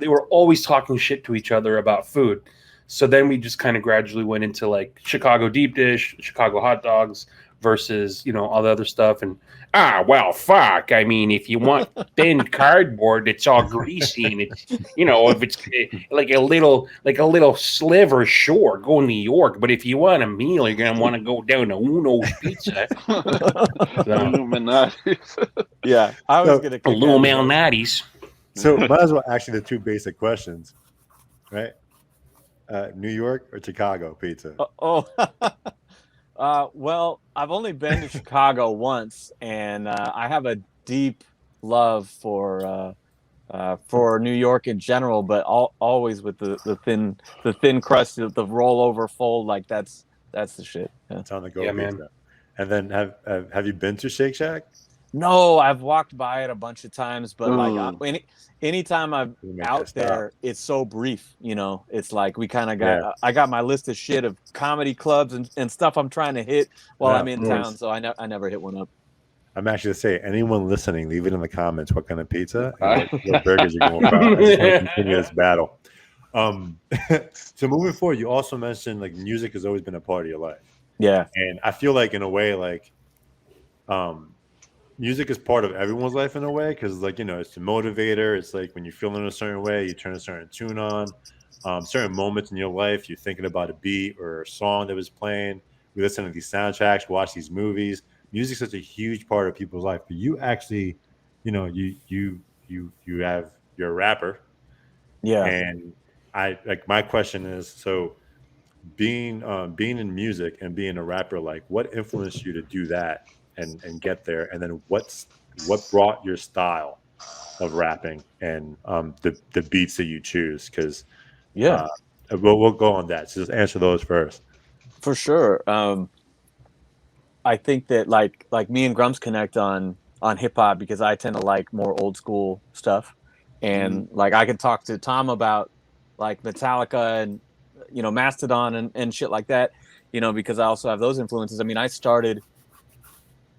Speaker 1: were always talking shit to each other about food. So then we just kind of gradually went into like Chicago deep dish, Chicago hot dogs versus, all the other stuff. And well, fuck. I mean, if you want thin cardboard that's all greasy and it's, if it's like a little sliver, sure, go New York. But if you want a meal, you're gonna want to go down to Uno's Pizza.
Speaker 8: Illuminati's.
Speaker 9: Yeah, I was gonna
Speaker 1: Illuminati's.
Speaker 7: So might as well ask you the 2 basic questions, right? New York or Chicago pizza?
Speaker 9: Well, I've only been to Chicago once, and I have a deep love for New York in general, but always with the thin crust, the rollover fold, like that's the shit. Yeah.
Speaker 7: It's on the go, man. And then have you been to Shake Shack?
Speaker 9: No, I've walked by it a bunch of times, but like anytime I'm out there, it's so brief. It's like we kind of got. I got my list of shit of comedy clubs and stuff I'm trying to hit while I'm in town, so I never hit one up.
Speaker 7: I'm actually going to say, anyone listening, leave it in the comments what kind of pizza and what burgers you're going about. I just want to continue this battle. So moving forward, you also mentioned like music has always been a part of your life.
Speaker 9: Yeah,
Speaker 7: and I feel like in a way, like, music is part of everyone's life in a way, because like it's a motivator. It's like when you're feeling a certain way, you turn a certain tune on. Certain moments in your life, you're thinking about a beat or a song that was playing. We listen to these soundtracks, watch these movies. Music's such a huge part of people's life. But you actually, you're a rapper. Yeah. And my question is, so being in music and being a rapper, like what influenced you to do that and get there? And then what brought your style of rapping and the beats that you choose? Because we'll go on that. So just answer those first.
Speaker 9: For sure. I think that like me and Grumps connect on hip hop because I tend to like more old school stuff, and like I could talk to Tom about like Metallica and Mastodon and shit like that, because I also have those influences. I mean, I started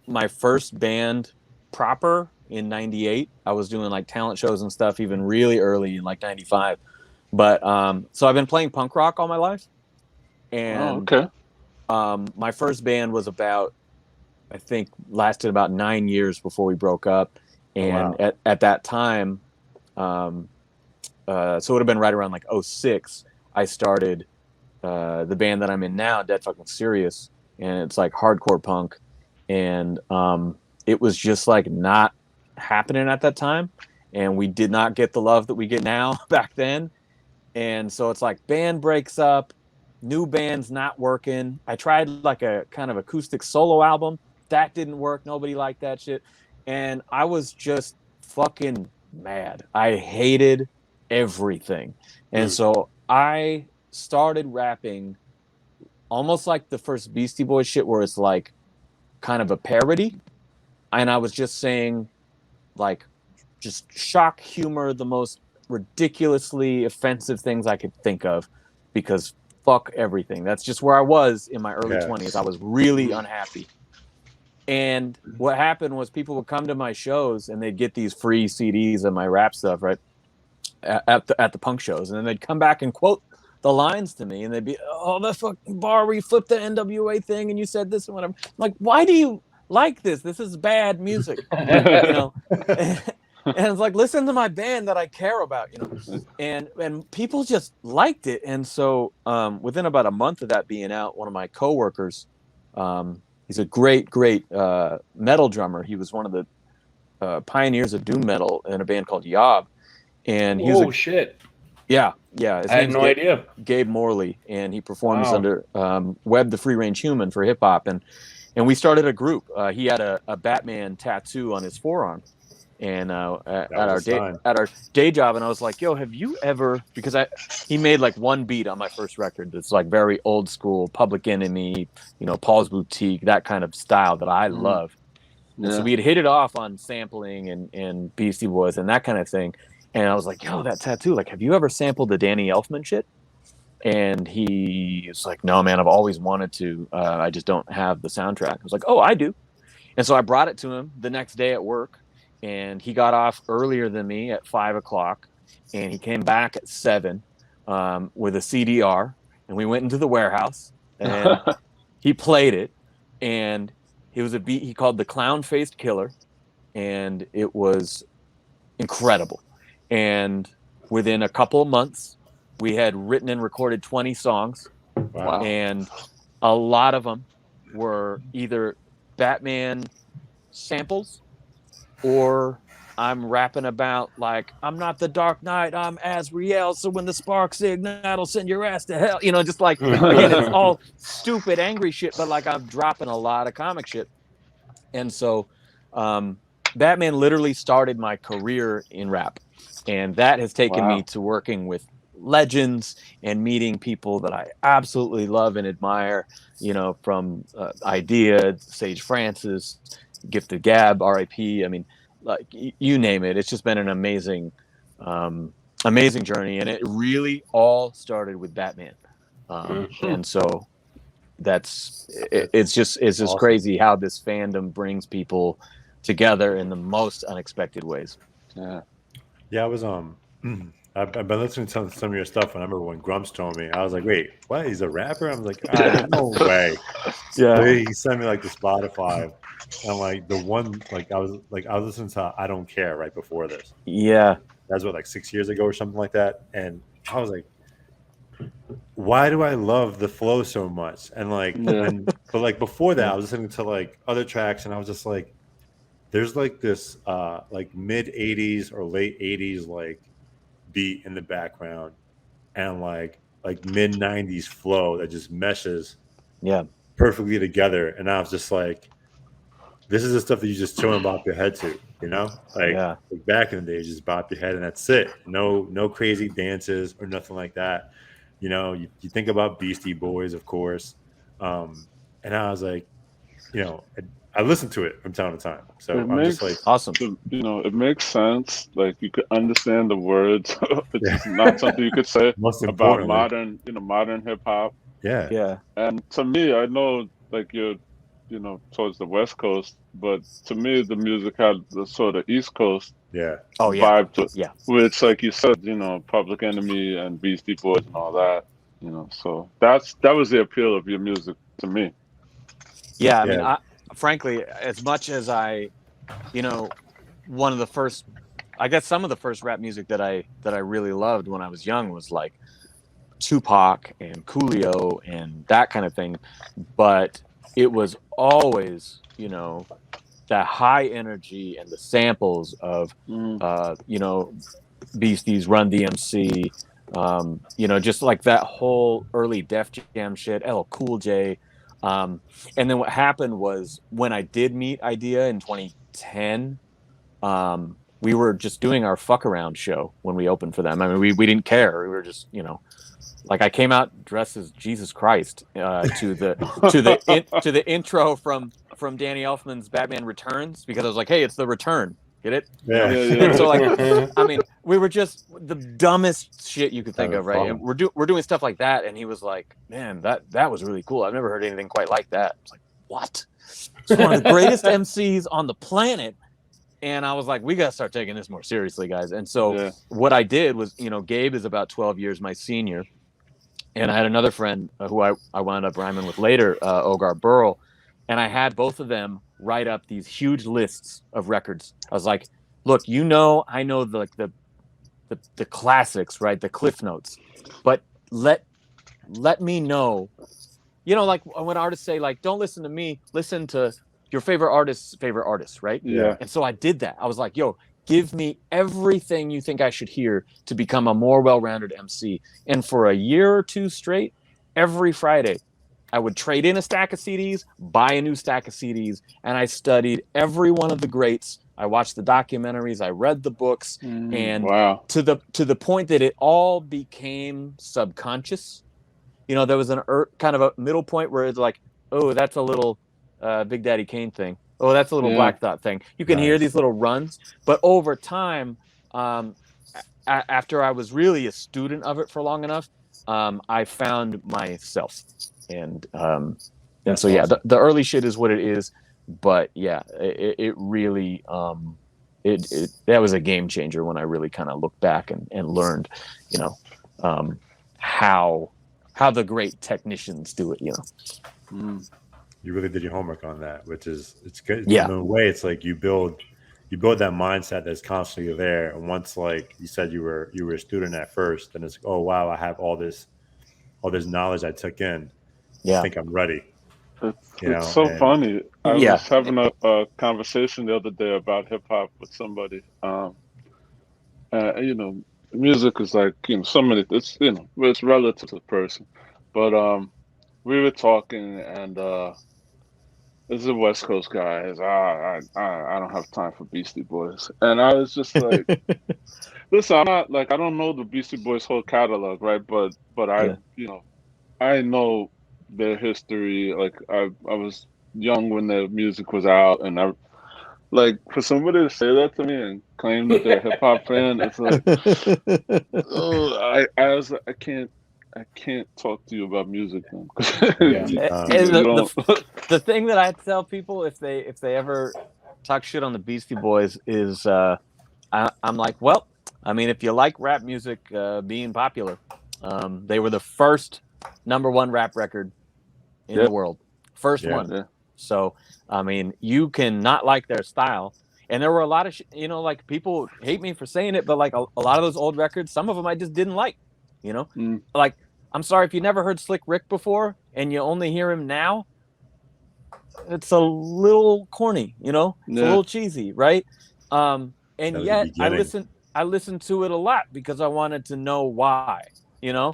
Speaker 9: my first band proper in '98. I was doing like talent shows and stuff even really early in like '95. But so I've been playing punk rock all my life. And my first band was I think lasted about 9 years before we broke up. And at that time, so it would have been right around like 06, I started the band that I'm in now, Dead Fucking Serious. And it's like hardcore punk. And it was just like not happening at that time. And we did not get the love that we get now back then. And so it's like band breaks up, new band's not working. I tried like a kind of acoustic solo album. That didn't work. Nobody liked that shit. and I was just fucking mad. I hated everything. And so I started rapping almost like the first Beastie Boys shit, where it's like kind of a parody. And I was just saying, like, just shock humor, the most ridiculously offensive things I could think of, because fuck everything. That's just where I was in my early 20s. I was really unhappy. And what happened was people would come to my shows and they'd get these free CDs of my rap stuff, right? At the punk shows. And then they'd come back and quote the lines to me, and they'd be, oh, that fucking bar where you flipped the NWA thing and you said this and whatever. I'm like, why do you like this? This is bad music. You know? And it's like, listen to my band that I care about, you know. And people just liked it. And so within about a month of that being out, one of my coworkers, he's a great metal drummer. He was one of the pioneers of doom metal in a band called Yob. And he was
Speaker 1: shit.
Speaker 9: Yeah.
Speaker 1: I had no idea.
Speaker 9: Gabe Morley, and he performs under Webb the Free Range Human for hip hop, and we started a group. He had a Batman tattoo on his forearm, and at our day job, and I was like, "Yo, have you ever?" Because he made like one beat on my first record that's like very old school, Public Enemy, you know, Paul's Boutique, that kind of style that I love. Yeah. And so we had hit it off on sampling and Beastie Boys and that kind of thing. And I was like, yo, that tattoo, like, have you ever sampled the Danny Elfman shit? And he was like, no, man, I've always wanted to. I just don't have the soundtrack. I was like, oh, I do. And so I brought it to him the next day at work, and he got off earlier than me at 5:00, and he came back at 7 with a CDR, and we went into the warehouse, and he played it, and it was a beat he called The Clown-Faced Killer, and it was incredible. And within a couple of months, we had written and recorded 20 songs. Wow. And a lot of them were either Batman samples, or I'm rapping about, like, I'm not the Dark Knight, I'm Azrael, so when the sparks ignite, I'll send your ass to hell. You know, just like, again, it's all stupid, angry shit, but like I'm dropping a lot of comic shit. And so Batman literally started my career in rap. And that has taken me to working with legends and meeting people that I absolutely love and admire, you know, from Idea, Sage Francis, Gifted Gab, R.I.P. I mean, like, you name it. It's just been an amazing journey. And it really all started with Batman. And so it's just awesome. Crazy how this fandom brings people together in the most unexpected ways.
Speaker 7: Yeah, I was I've been listening to some of your stuff. And I remember when Grumps told me, I was like, "Wait, what? He's a rapper?" I'm like, "No way!" Yeah, so he sent me like the Spotify, and like the one, like I was listening to "I Don't Care" right before this.
Speaker 9: Yeah,
Speaker 7: that's what, like 6 years ago or something like that. And I was like, "Why do I love the flow so much?" And like, but like before that, I was listening to like other tracks, and I was just like, there's like this like mid 80s or late 80s like beat in the background, and like mid 90s flow that just meshes perfectly together. And I was just like, this is the stuff that you just chill and bop your head to, you know? Like back in the day, you just bop your head and that's it. No crazy dances or nothing like that. You know, you think about Beastie Boys, of course. And I was like, you know, I listen to it from time to time. So I'm just like,
Speaker 9: awesome.
Speaker 8: You know, it makes sense. Like, you could understand the words. It's not something you could say about modern hip hop.
Speaker 9: Yeah.
Speaker 8: And to me, I know, like, you're, you know, towards the West Coast, but to me, the music had the sort of East Coast vibe to it. Yeah. Which, like you said, you know, Public Enemy and Beastie Boys and all that. You know, so that was the appeal of your music to me.
Speaker 9: Yeah, I mean, frankly, as much as I, you know, one of the first, I guess some of the first rap music that I really loved when I was young was like Tupac and Coolio and that kind of thing. But it was always, you know, that high energy and the samples of, you know, Beasties, Run DMC, you know, just like that whole early Def Jam shit, LL Cool J. And then what happened was, when I did meet Idea in 2010, we were just doing our fuck around show when we opened for them. I mean, we didn't care. We were just, like I came out dressed as Jesus Christ to the intro from Danny Elfman's Batman Returns, because I was like, hey, it's the return. Get it?
Speaker 7: Yeah.
Speaker 9: And so, like, I mean, we were just the dumbest shit you could think of, right? And we're doing stuff like that, and he was like, man, that was really cool. I've never heard anything quite like that. I was like, what? It's one of the greatest MCs on the planet. And I was like, we got to start taking this more seriously, guys. And so what I did was, Gabe is about 12 years my senior. And I had another friend who I wound up rhyming with later, Ogar Burrell. And I had both of them write up these huge lists of records. I was like, look, I know the classics, right? The cliff notes. But let me know, like when artists say, like, don't listen to me, listen to your favorite artist, right?
Speaker 8: Yeah.
Speaker 9: And so I did that. I was like, yo, give me everything you think I should hear to become a more well-rounded MC. And for a year or two straight, every Friday, I would trade in a stack of CDs, buy a new stack of CDs, and I studied every one of the greats. I watched the documentaries, I read the books, and to the point that it all became subconscious. There was kind of a middle point where it's like, oh, that's a little Big Daddy Kane thing. Oh, that's a little Black Thought thing. You can hear these little runs, but over time, after I was really a student of it for long enough, I found myself, and so the early shit is what it is, but it really that was a game changer when I really kind of looked back and learned, how the great technicians do it.
Speaker 7: You really did your homework on that, which is it's good.
Speaker 9: Yeah.
Speaker 7: In a way, it's like you build that mindset that's constantly there. And once, like you said, you were a student at first, and it's like, oh wow, I have all this knowledge I took in.
Speaker 9: Yeah.
Speaker 7: I think I'm ready.
Speaker 8: It's so funny. I was having a conversation the other day about hip hop with somebody. Music is like, so many. It's it's relative to the person, but we were talking, and this is a West Coast guy. I don't have time for Beastie Boys, and I was just like, listen, I'm not like, I don't know the Beastie Boys whole catalog, right? But I I know their history. Like I was young when their music was out, and I like for somebody to say that to me and claim that they're a hip hop fan, it's like, I was like, I can't talk to you about music then.
Speaker 9: The thing that I tell people if they ever talk shit on the Beastie Boys is I'm like, well, I mean, if you like rap music being popular, they were the first #1 rap record in the world. First one. Yeah. So, I mean, you can not like their style. And there were a lot of, like people hate me for saying it, but like a lot of those old records, some of them I just didn't like, Like, I'm sorry, if you never heard Slick Rick before and you only hear him now, it's a little corny, It's a little cheesy, right? And yet I listened to it a lot because I wanted to know why,
Speaker 7: Yeah.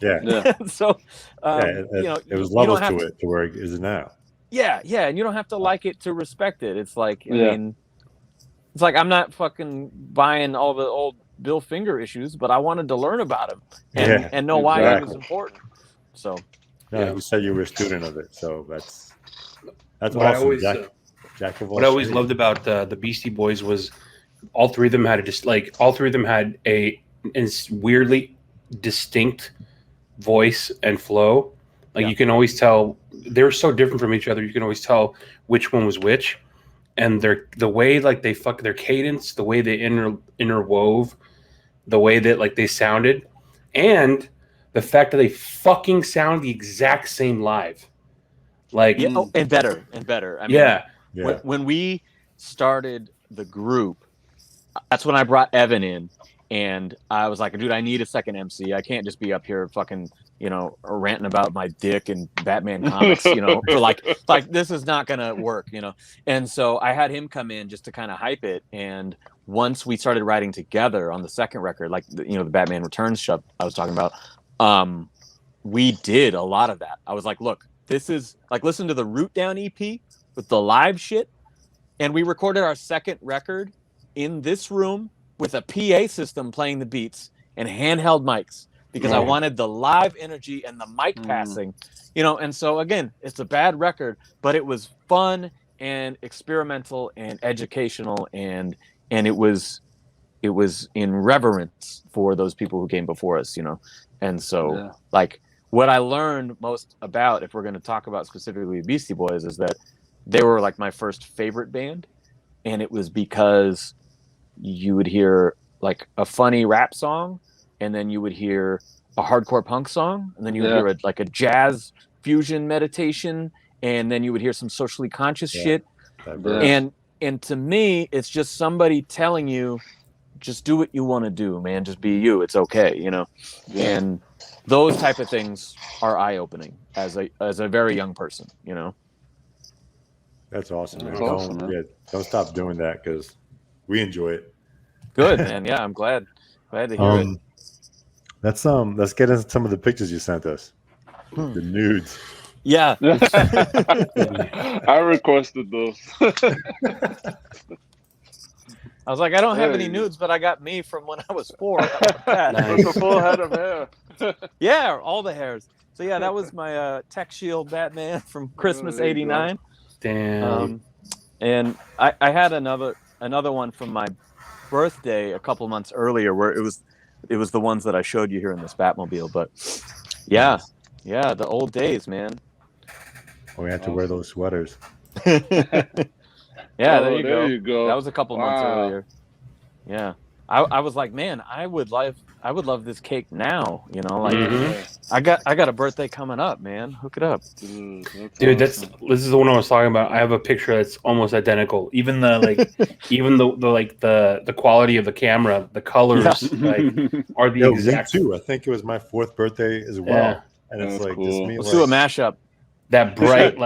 Speaker 9: So,
Speaker 7: it was levels to it to where it is now.
Speaker 9: Yeah, and you don't have to like it to respect it. It's like, I mean, it's like I'm not fucking buying all the old Bill Finger issues, but I wanted to learn about him and know why it was important. So,
Speaker 7: you said you were a student of it, so that's
Speaker 1: what
Speaker 7: awesome.
Speaker 1: I always,
Speaker 7: Jack of all
Speaker 1: what I always
Speaker 7: trades.
Speaker 1: loved about the Beastie Boys was all three of them had a weirdly distinct voice and flow. Like you can always tell they were so different from each other. You can always tell which one was which, and the way like they their cadence, the way they interwove, the way that like they sounded, and the fact that they fucking sound the exact same live. Like
Speaker 9: and better. I mean, when we started the group, that's when I brought Evan in, and I was like, dude, I need a second MC. I can't just be up here fucking, ranting about my dick and Batman comics, for like this is not gonna work, And so I had him come in just to kind of hype it. And once we started writing together on the second record, like the Batman Returns stuff I was talking about, we did a lot of that. I was like, look, this is like, listen to the Root Down EP with the live shit. And we recorded our second record in this room with a PA system playing the beats and handheld mics because I wanted the live energy and the mic passing, you know. And so again, it's a bad record, but it was fun and experimental and educational, and it was in reverence for those people who came before us, you know. And so like what I learned most about, if we're going to talk about specifically Beastie Boys, is that they were like my first favorite band. And it was because you would hear like a funny rap song, and then you would hear a hardcore punk song, and then you would hear like a jazz fusion meditation, and then you would hear some socially conscious shit. And to me, it's just somebody telling you, just do what you want to do, man. Just be you. It's okay, you know. And those type of things are eye-opening as a very young person, you know.
Speaker 7: That's awesome, man. Don't stop doing that because we enjoy it.
Speaker 9: Good, man. Yeah, I'm glad to hear it.
Speaker 7: Let's get into some of the pictures you sent us. The nudes.
Speaker 9: Yeah.
Speaker 8: I requested those.
Speaker 9: I was like, I don't have any nudes, but I got me from when I was 4.
Speaker 8: With a full head of hair.
Speaker 9: Yeah, all the hairs. So yeah, that was my Tech Shield Batman from Christmas '89.
Speaker 1: Damn.
Speaker 9: And I had another one from my birthday a couple months earlier, where it was the ones that I showed you here in this Batmobile. But yeah, the old days, man.
Speaker 7: We had to wear those sweaters.
Speaker 9: Yeah, there you go. That was a couple months earlier. Yeah, I was like, man, I would love this cake now. You know, like I got a birthday coming up, man. Hook it up,
Speaker 1: dude. This is the one I was talking about. I have a picture that's almost identical. Even the quality of the camera, the colors are the exact.
Speaker 7: Me too. I think it was my 4th birthday as well, and it's like
Speaker 8: cool.
Speaker 9: Let's do a mashup.
Speaker 1: That bright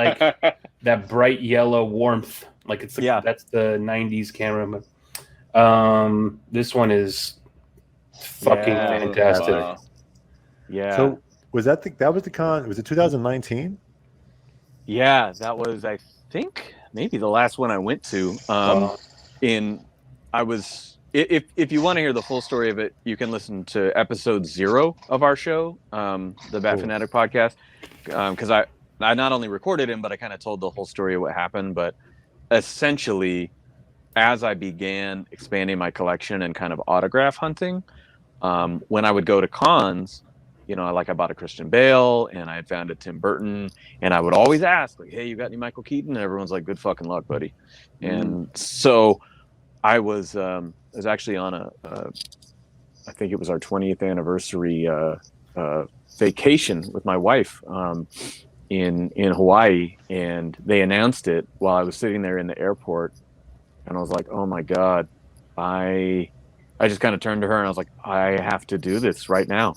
Speaker 1: that bright yellow warmth. Like that's the 90s camera. This one is fucking fantastic.
Speaker 8: Wow.
Speaker 9: Yeah.
Speaker 7: So was that the con? Was it 2019?
Speaker 9: Yeah, that was, I think, maybe the last one I went to. If you want to hear the full story of it, you can listen to episode 0 of our show, the Bat Fan Addict podcast, because I not only recorded him, but I kind of told the whole story of what happened. But essentially, as I began expanding my collection and kind of autograph hunting, when I would go to cons, you know, I bought a Christian Bale and I had found a Tim Burton, and I would always ask, like, hey, you got any Michael Keaton? And everyone's like, good fucking luck, buddy. And so I was actually on I think it was our 20th anniversary vacation with my wife in Hawaii, and they announced it while I was sitting there in the airport, and I was like, oh my God, I just kind of turned to her and I was like, I have to do this right now.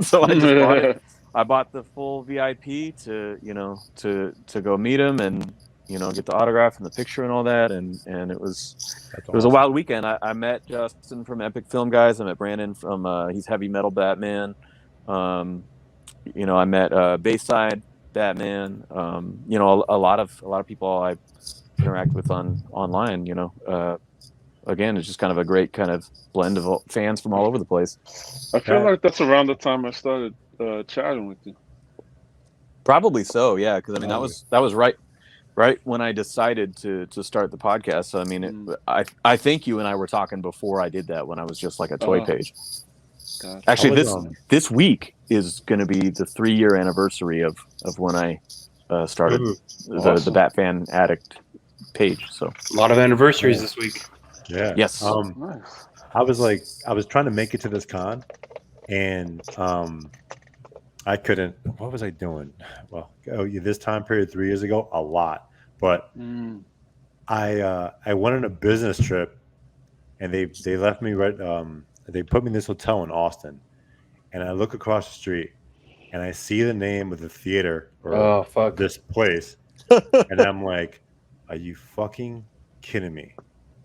Speaker 9: So I just bought it. I bought the full VIP to go meet him and, you know, get the autograph and the picture and all that. And it was a wild weekend. I met Justin from Epic Film Guys. I met Brandon from he's Heavy Metal Batman. You know, I met Bayside Batman. You know, a lot of people I interact with online, you know. Again, it's just kind of a great kind of blend of fans from all over the place.
Speaker 8: I feel like that's around the time I started chatting with you.
Speaker 9: Probably so, yeah. Because I mean, that was right when I decided to start the podcast. So I mean, I think you and I were talking before I did that, when I was just like a toy page.
Speaker 8: Gotcha.
Speaker 9: Actually, this week is going to be the 3-year anniversary of when I started the Bat Fan Addict page. So
Speaker 1: a lot of anniversaries this week.
Speaker 7: Yeah.
Speaker 9: Yes.
Speaker 7: Nice. I was trying to make it to this con, and I couldn't. What was I doing? Well, this time period 3 years ago, a lot. But I went on a business trip, and they left me right. They put me in this hotel in Austin, and I look across the street, and I see the name of the theater or this place, and I'm like, are you fucking kidding me?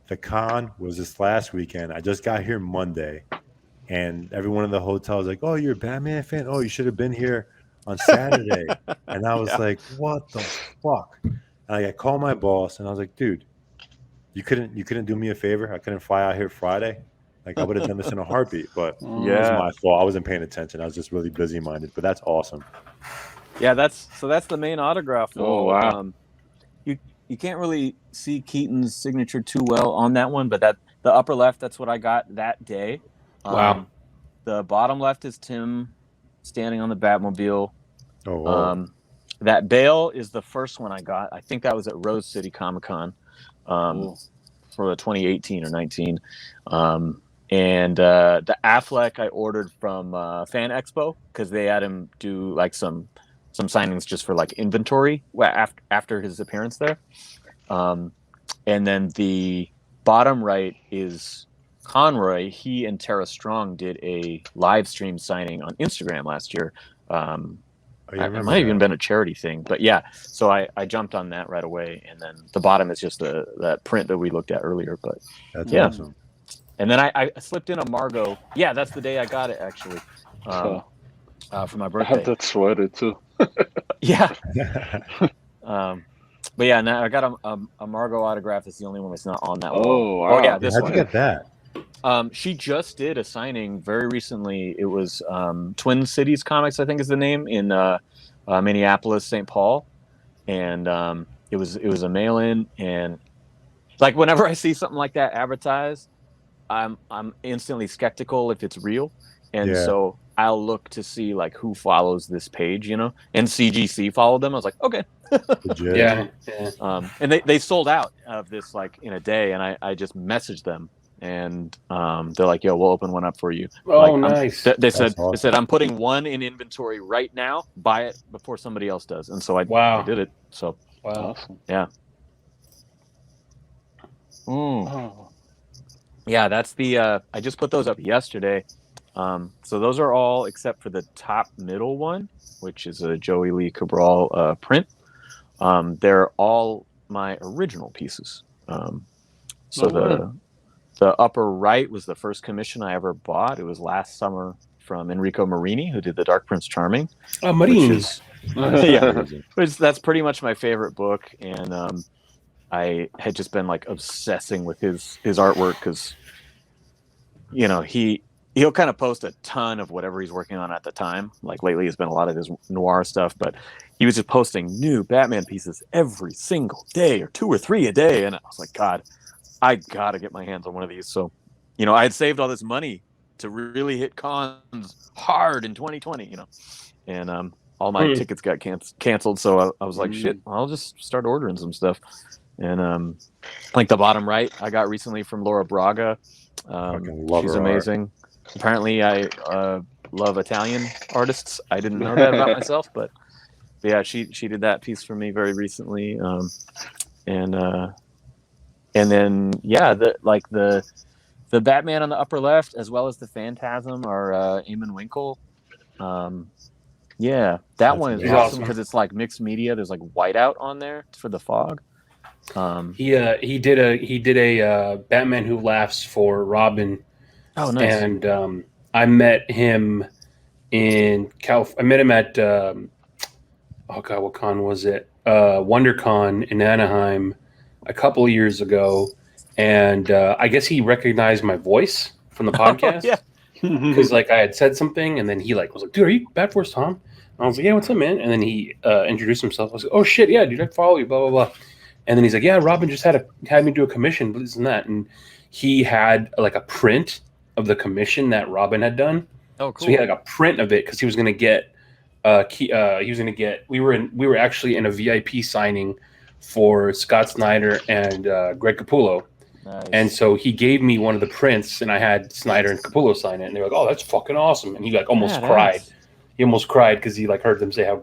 Speaker 7: The con was this last weekend. I just got here Monday, and everyone in the hotel was like, oh, you're a Batman fan? Oh, you should have been here on Saturday. And I was like, what the fuck? And I called my boss, and I was like, dude, You couldn't do me a favor. I couldn't fly out here Friday. Like I would have done this in a heartbeat, but it was my fault. I wasn't paying attention. I was just really busy minded. But that's awesome.
Speaker 9: Yeah, that's the main autograph.
Speaker 8: Oh, wow.
Speaker 9: You can't really see Keaton's signature too well on that one, but the upper left, that's what I got that day.
Speaker 1: Wow.
Speaker 9: The bottom left is Tim standing on the Batmobile.
Speaker 7: Oh, wow.
Speaker 9: That Bale is the first one I got. I think that was at Rose City Comic Con for the 2018 or 19. And the Affleck I ordered from Fan Expo because they had him do like some signings just for like inventory after his appearance there. And then the bottom right is Conroy. He and Tara Strong did a live stream signing on Instagram last year. It might have even been a charity thing, but yeah. So I jumped on that right away, and then the bottom is just that print that we looked at earlier. But
Speaker 7: that's awesome.
Speaker 9: And then I slipped in a Margo. Yeah, that's the day I got it actually, for my birthday.
Speaker 8: I have that sweater too.
Speaker 9: Yeah. But yeah, now I got a Margo autograph. It's the only one that's not on that wall.
Speaker 8: Oh, wow.
Speaker 9: Oh yeah, this
Speaker 7: How'd
Speaker 9: one.
Speaker 7: you get that?
Speaker 9: She just did a signing very recently. It was Twin Cities Comics, I think is the name, in Minneapolis, St. Paul, and it was a mail-in. And like whenever I see something like that advertised, I'm instantly skeptical if it's real, and so I'll look to see like who follows this page, you know. And CGC followed them. I was like, okay.
Speaker 1: Yeah.
Speaker 9: And they sold out of this like in a day, and I just messaged them. And they're like, "Yo, we'll open one up for you."
Speaker 1: Oh,
Speaker 9: like,
Speaker 1: nice.
Speaker 9: They said, "I'm putting one in inventory right now. Buy it before somebody else does." And so I did it. So
Speaker 8: awesome.
Speaker 9: Yeah. Yeah, that's the. I just put those up yesterday. So those are all except for the top middle one, which is a Joey Lee Cabral print. They're all my original pieces. The upper right was the first commission I ever bought. It was last summer from Enrico Marini, who did the Dark Prince Charming.
Speaker 1: Oh, Marini.
Speaker 9: That's pretty much my favorite book. And I had just been like obsessing with his artwork because, you know, he'll kind of post a ton of whatever he's working on at the time. Like lately, it's been a lot of his noir stuff, but he was just posting new Batman pieces every single day, or 2 or 3 a day. And I was like, God, I gotta get my hands on one of these. So, you know, I had saved all this money to really hit cons hard in 2020, you know, and all my tickets got canceled. So I was like, shit, I'll just start ordering some stuff. And like the bottom right, I got recently from Laura Braga. She's amazing. Art. Apparently, I love Italian artists. I didn't know that about myself, but yeah, she did that piece for me very recently. And then the Batman on the upper left as well as the Phantasm are Eamon Winkle. That one is awesome because it's like mixed media. There's like whiteout on there for the fog.
Speaker 1: He did a Batman Who Laughs for Robin.
Speaker 9: Oh, nice.
Speaker 1: And I met him in I met him at what con was it? WonderCon in Anaheim a couple of years ago, and I guess he recognized my voice from the podcast. Because like I had said something, and then he like was like, "Dude, are you Bat Force Tom?" And I was like, "Yeah, what's up, man?" And then he introduced himself. I was like, "Oh shit, yeah, dude, I follow you." Blah blah blah. And then he's like, "Yeah, Robin just had me do a commission, this and that." And he had like a print of the commission that Robin had done.
Speaker 9: Oh, cool.
Speaker 1: So he had like a print of it because he was gonna get. We were actually in a VIP signing for Scott Snyder and Greg Capullo.
Speaker 9: Nice.
Speaker 1: And so he gave me one of the prints, and I had Snyder and Capullo sign it, and they were like, "Oh, that's fucking awesome!" And he like almost cried. He almost cried because he like heard them say how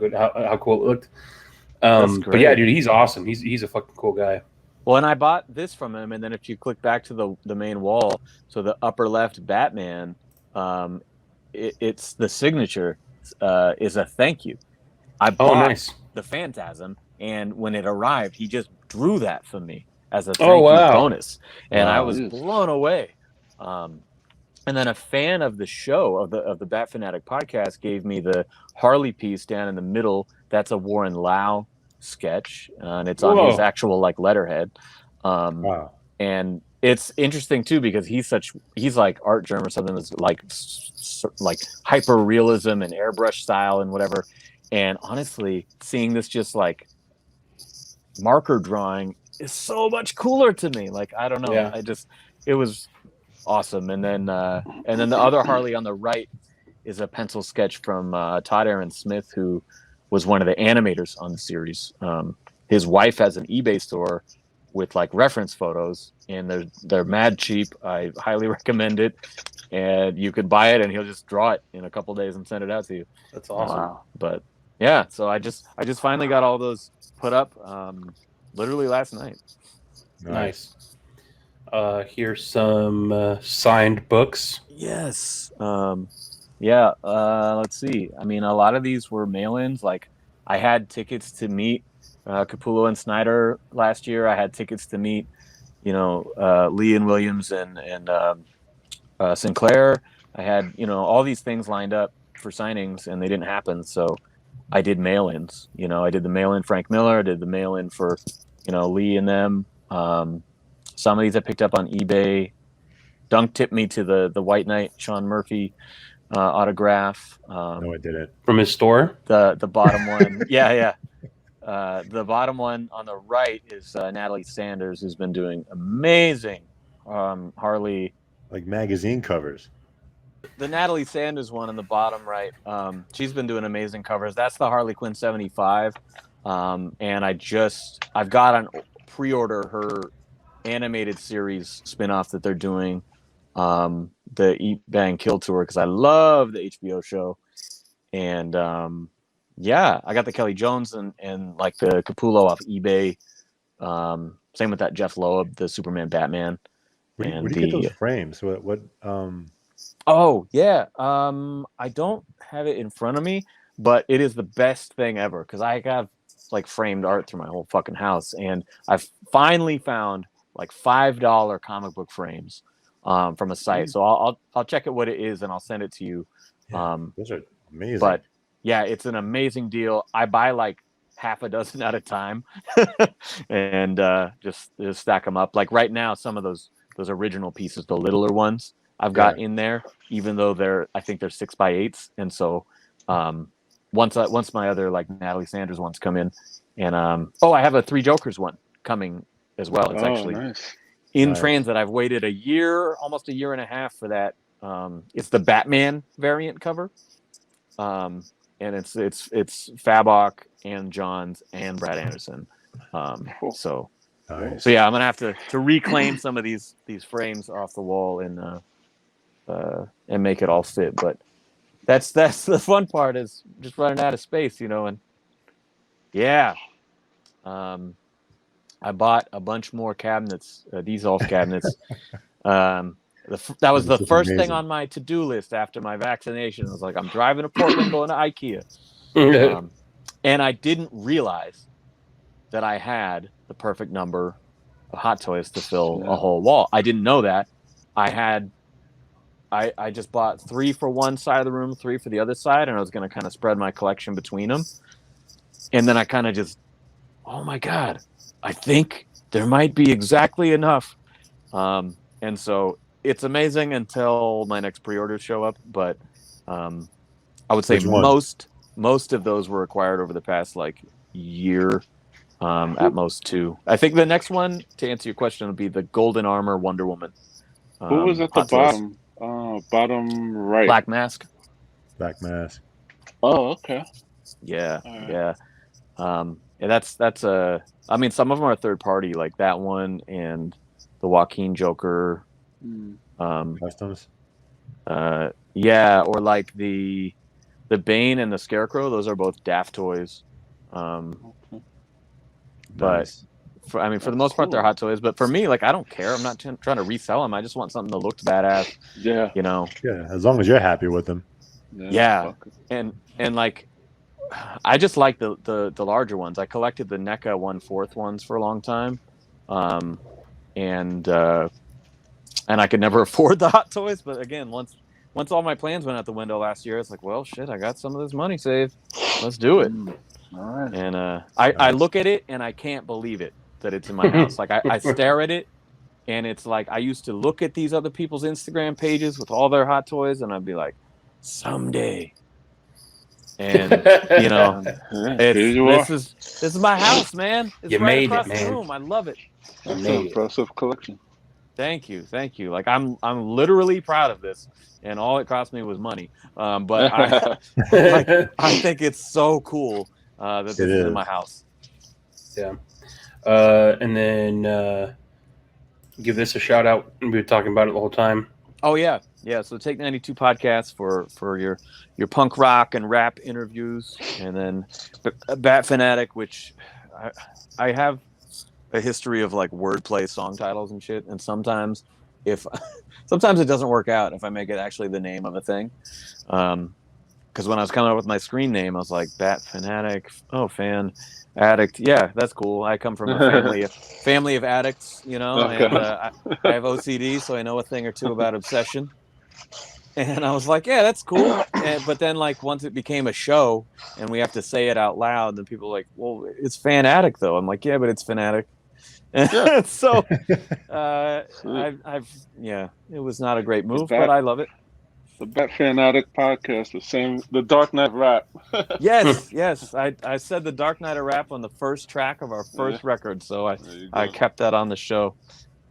Speaker 1: cool it looked. But yeah, dude, he's awesome. He's a fucking cool guy.
Speaker 9: Well, and I bought this from him, and then if you click back to the main wall, so the upper left Batman, it's the signature is a thank you. I bought the Phantasm, and when it arrived, he just drew that for me as a thank you bonus, and I was blown away. And then a fan of the show of the Bat Fan Addict podcast gave me the Harley piece down in the middle. That's a Warren Lau sketch, and it's on his actual like letterhead. and it's interesting too because he's like art germ or something that's like hyper realism and airbrush style and whatever. And honestly, seeing this just like marker drawing is so much cooler to me. Like, I don't know.
Speaker 1: Yeah.
Speaker 9: It was awesome. And then the other Harley on the right is a pencil sketch from Todd Aaron Smith, who was one of the animators on the series. His wife has an eBay store with like reference photos, and they're mad cheap. I highly recommend it. And you could buy it, and he'll just draw it in a couple days and send it out to you.
Speaker 1: That's awesome.
Speaker 9: Wow. But yeah, so I just finally got all those put up literally last night.
Speaker 1: Nice. Here's some signed books.
Speaker 9: Yes. Let's see. I mean, a lot of these were mail-ins. Like, I had tickets to meet Capullo and Snyder last year. I had tickets to meet, Lee and Williams and Sinclair. I had, all these things lined up for signings, and they didn't happen. So I did mail-ins. I did the mail-in Frank Miller. I did the mail-in for, Lee and them. Some of these I picked up on eBay. Dunk tipped me to the White Knight Sean Murphy autograph.
Speaker 7: No, I didn't.
Speaker 1: From his store?
Speaker 9: The bottom one. Yeah. The bottom one on the right is Natalie Sanders, who's been doing amazing Harley.
Speaker 7: Like magazine covers.
Speaker 9: The Natalie Sanders one on the bottom right, she's been doing amazing covers. That's the Harley Quinn 75. And I've got on pre-order her animated series spinoff that they're doing, the Eat Bang Kill Tour, because I love the HBO show. And I got the Kelly Jones and like the Capullo off eBay. Same with that Jeff Loeb, the Superman Batman.
Speaker 7: Where do you get those frames? What?
Speaker 9: Oh yeah, I don't have it in front of me, but it is the best thing ever because I have like framed art through my whole fucking house, and I've finally found like $5 comic book frames from a site. So I'll check it what it is and I'll send it to you.
Speaker 7: Yeah, those are amazing.
Speaker 9: But yeah, it's an amazing deal. I buy like half a dozen at a time and just stack them up. Like right now, some of those original pieces, the littler ones, I've got in there, even though I think they're 6x8s. And so once my other like Natalie Sanders ones come in, and I have a Three Jokers one coming as well. It's actually in transit. I've waited almost a year and a half for that. It's the Batman variant cover, and it's Fabok and Johns and Brad Anderson. So yeah, I'm gonna have to reclaim some of these frames off the wall and make it all fit. But that's the fun part, is just running out of space, and yeah. I bought a bunch more cabinets, Diesel cabinets. That was the first thing on my to-do list after my vaccination. I was like, I'm driving to Portland, going to IKEA. And I didn't realize that I had the perfect number of Hot Toys to fill a whole wall. I didn't know that. I just bought 3 for one side of the room, 3 for the other side, and I was going to kind of spread my collection between them. And then I kind of just, oh my God, I think there might be exactly enough. And so it's amazing until my next pre-orders show up. But I would say most of those were acquired over the past like year, at most 2. I think the next one, to answer your question, would be the Golden Armor Wonder Woman.
Speaker 8: Who was at the bottom? Bottom right.
Speaker 9: Black Mask.
Speaker 7: Black Mask.
Speaker 8: Oh, okay.
Speaker 9: Yeah, yeah. That's I mean, some of them are third party, like that one and the Joaquin Joker.
Speaker 7: Customs.
Speaker 9: Yeah, or like the Bane and the Scarecrow. Those are both Daft Toys. But for the most part, they're Hot Toys. But for me, like, I don't care. I'm not trying to resell them. I just want something that looks badass.
Speaker 8: Yeah.
Speaker 7: Yeah, as long as you're happy with them.
Speaker 9: Yeah. And like, I just like the larger ones. I collected the NECA 1/4 ones for a long time, and I could never afford the Hot Toys. But again, once all my plans went out the window last year, it's like, well, shit, I got some of this money saved. Let's do it.
Speaker 8: All right.
Speaker 9: And I look at it and I can't believe it that it's in my house. Like I stare at it, And it's like I used to look at these other people's Instagram pages with all their hot toys, and I'd be like, someday. And you know, this is my house, man. It's
Speaker 1: You
Speaker 9: right
Speaker 1: made
Speaker 9: across
Speaker 1: it,
Speaker 9: the
Speaker 1: man.
Speaker 9: room. I love it.
Speaker 8: That's an impressive collection.
Speaker 9: Thank you. Like I'm literally proud of this, and all it cost me was money. But I think it's so cool that this is in my house.
Speaker 1: Yeah. And then give this a shout out. We were talking about it the whole time.
Speaker 9: Oh yeah. So Take 92 podcast for your punk rock and rap interviews, and then Bat Fan Addict, which I have a history of like wordplay song titles and shit, and sometimes it doesn't work out if I make it actually the name of a thing. Because when I was coming up with my screen name, I was like Bat Fan Addict. Oh, Fan Addict. Yeah, that's cool. I come from a family of addicts, you know,
Speaker 8: Okay.
Speaker 9: and I have OCD, so I know a thing or two about obsession. And I was like, yeah, that's cool. But then, like, once it became a show and we have to say it out loud, then people are like, well, it's Fan Addict, though. I'm like, yeah, but it's fanatic.
Speaker 8: Yeah.
Speaker 9: So, it was not a great move, but I love it.
Speaker 8: The Bat Fan Addict podcast, the Dark Knight rap.
Speaker 9: Yes. I said the Dark Knight of rap on the first track of our first record, so I kept that on the show.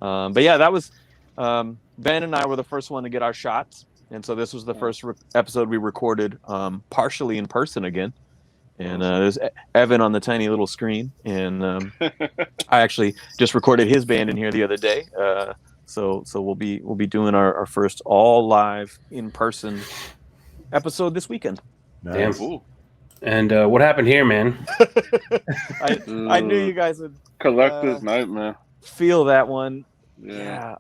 Speaker 9: But yeah, that was Ben and I were the first one to get our shots, and so this was the first episode we recorded partially in person again. And there's Evan on the tiny little screen, and I actually just recorded his band in here the other day. So we'll be doing our first all live in person episode this weekend.
Speaker 7: Nice.
Speaker 1: Damn. And what happened here, man?
Speaker 9: I knew you guys would
Speaker 8: collective nightmare.
Speaker 9: Feel that one.
Speaker 8: Yeah.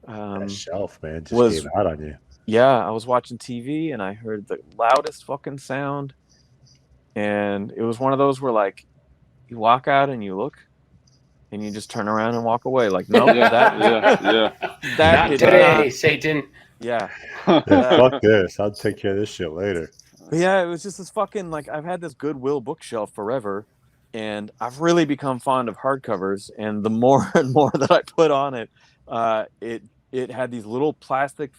Speaker 7: That shelf, man, just came out on you.
Speaker 9: Yeah, I was watching TV and I heard the loudest fucking sound, and it was one of those where like you walk out and you look, and you just turn around and walk away. Like, no, that
Speaker 1: Not today, Satan.
Speaker 9: Yeah.
Speaker 7: Fuck this. I'll take care of this shit later.
Speaker 9: But yeah, it was just this fucking like I've had this Goodwill bookshelf forever, and I've really become fond of hardcovers. And the more and more that I put on it, it had these little plastic,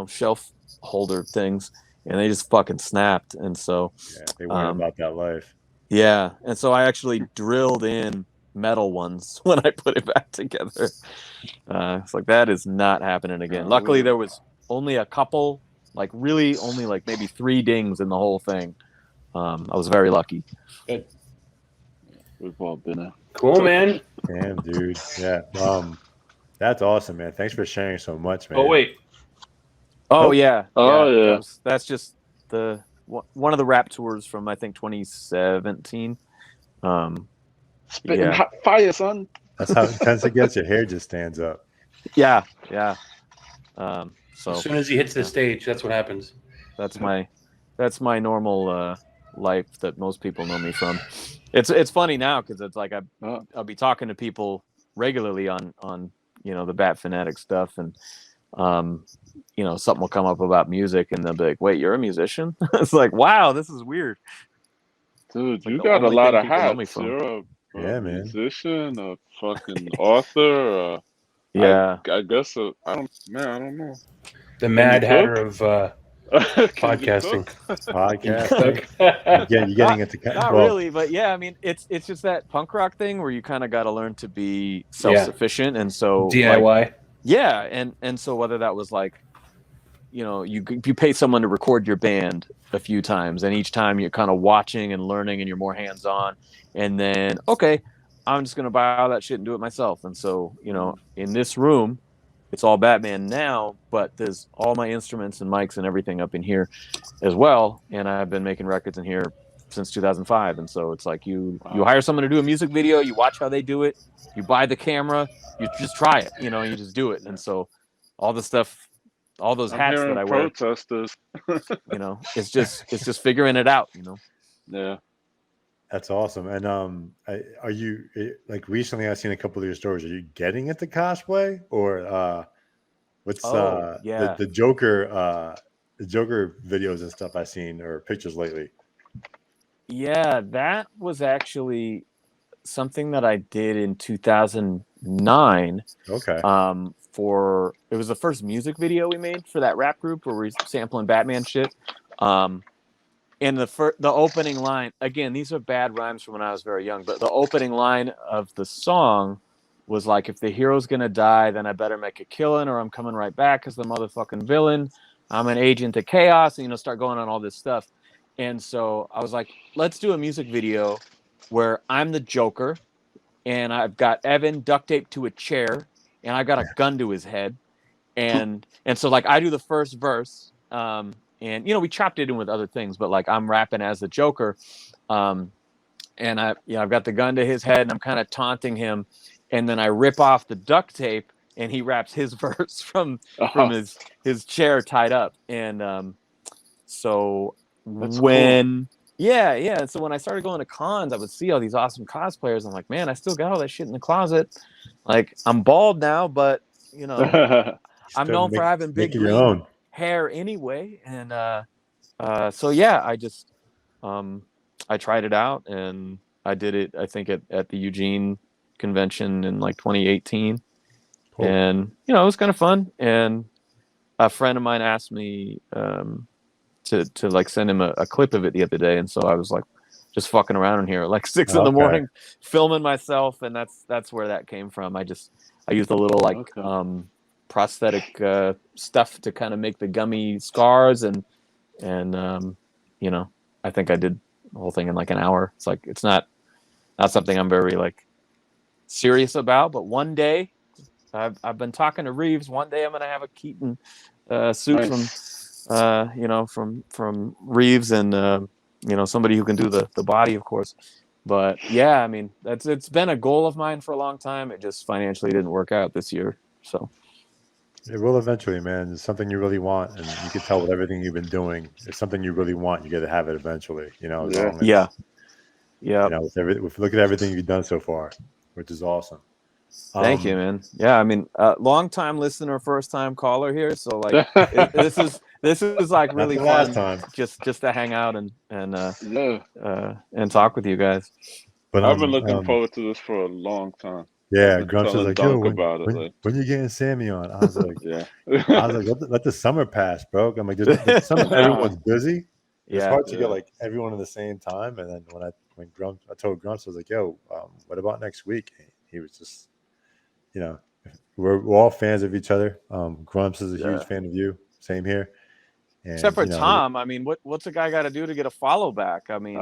Speaker 9: shelf holder things, and they just fucking snapped. And so
Speaker 7: they weren't about that life.
Speaker 9: Yeah, and so I actually drilled in metal ones when I put it back together. It's like that is not happening again. Luckily, there was only a couple, like really only like maybe 3 dings in the whole thing. I was very lucky.
Speaker 1: Good.
Speaker 8: We've all been there.
Speaker 1: Cool, man.
Speaker 7: Damn, dude. Yeah. That's awesome, man. Thanks for sharing so much, man.
Speaker 1: Oh wait.
Speaker 9: Oh yeah.
Speaker 8: Yeah.
Speaker 9: That's just one of the rap tours from I think 2017.
Speaker 8: Spitting hot fire, son.
Speaker 7: That's how intense it gets. Your hair just stands up.
Speaker 9: Yeah. So
Speaker 1: as soon as he hits the stage, that's what happens.
Speaker 9: That's my normal life that most people know me from. It's funny now because it's like I'll be talking to people regularly on the Bat Fan Addict stuff, and something will come up about music, and they'll be like, "Wait, you're a musician?" It's like, wow, this is weird.
Speaker 8: Dude, you got a lot of hats. You're a
Speaker 7: man.
Speaker 8: musician, a fucking author.
Speaker 9: Yeah,
Speaker 8: I guess. I don't know.
Speaker 1: The Mad Hatter of podcasting.
Speaker 7: You're getting into
Speaker 9: not really, but yeah, I mean, it's just that punk rock thing where you kind of got to learn to be self-sufficient, and so
Speaker 1: DIY.
Speaker 9: Like, yeah, and so whether that was like, you pay someone to record your band a few times, and each time you're kind of watching and learning, and you're more hands-on, and then okay, I'm just gonna buy all that shit and do it myself. And so in this room, it's all Batman now, but there's all my instruments and mics and everything up in here as well. And I've been making records in here since 2005. And so it's like you hire someone to do a music video, you watch how they do it, you buy the camera, you just try it, you just do it. And so all the stuff, all those hats that I wear,
Speaker 8: protesters.
Speaker 9: it's just figuring it out,
Speaker 8: Yeah.
Speaker 7: That's awesome. And are you like recently? I've seen a couple of your stories. Are you getting into cosplay, or what's the Joker videos and stuff I've seen or pictures lately?
Speaker 9: Yeah, that was actually something that I did in 2009.
Speaker 7: Okay.
Speaker 9: It was the first music video we made for that rap group where we're sampling Batman shit. And the opening line, again, these are bad rhymes from when I was very young, but the opening line of the song was like, if the hero's gonna die, then I better make a killing, or I'm coming right back as the motherfucking villain. I'm an agent of chaos, and start going on all this stuff. And so I was like, let's do a music video where I'm the Joker, and I've got Evan duct taped to a chair, and I've got a gun to his head, and so like I do the first verse, and we chopped it in with other things, but like I'm rapping as the Joker, and I've got the gun to his head, and I'm kind of taunting him. And then I rip off the duct tape, and he raps his verse from his chair tied up. And so
Speaker 8: That's
Speaker 9: when so when I started going to cons, I would see all these awesome cosplayers. I'm like, man, I still got all that shit in the closet. Like, I'm bald now, but I'm known for having big green hair anyway. And so yeah, I just I tried it out, and I did it, I think, at the Eugene convention in like 2018. Cool. And it was kind of fun. And a friend of mine asked me to like send him a clip of it the other day, and so I was like just fucking around in here at like 6 in the morning filming myself, and that's where that came from. I used a little like prosthetic stuff to kind of make the gummy scars, and I think I did the whole thing in like an hour. It's like, it's not something I'm very like serious about, but one day I've been talking to Reeves. One day I'm gonna have a Keaton suit from Reeves, and somebody who can do the body, of course. But yeah, I mean, it's been a goal of mine for a long time. It just financially didn't work out this year. So
Speaker 7: it will eventually, man. It's something you really want, and you can tell with everything you've been doing. It's something you really want. You got to have it eventually. Look at everything you've done so far, which is awesome.
Speaker 9: Thank you, man. Yeah, I mean, long time listener, first time caller here. So like, this is like really fun. Just to hang out and talk with you guys.
Speaker 8: But I've been looking forward to this for a long time.
Speaker 7: Yeah, Grumps was like, "Yo, when you getting Sammy on?" I was like, let the summer pass, bro." I'm like, everyone's busy. It's hard to get like everyone at the same time. And then when I told Grumps, I was like, "Yo, what about next week?" And he was just, we're all fans of each other. Grumps is a huge fan of you. Same here. And,
Speaker 9: except for Tom. I mean, what's a guy got to do to get a follow back? I mean,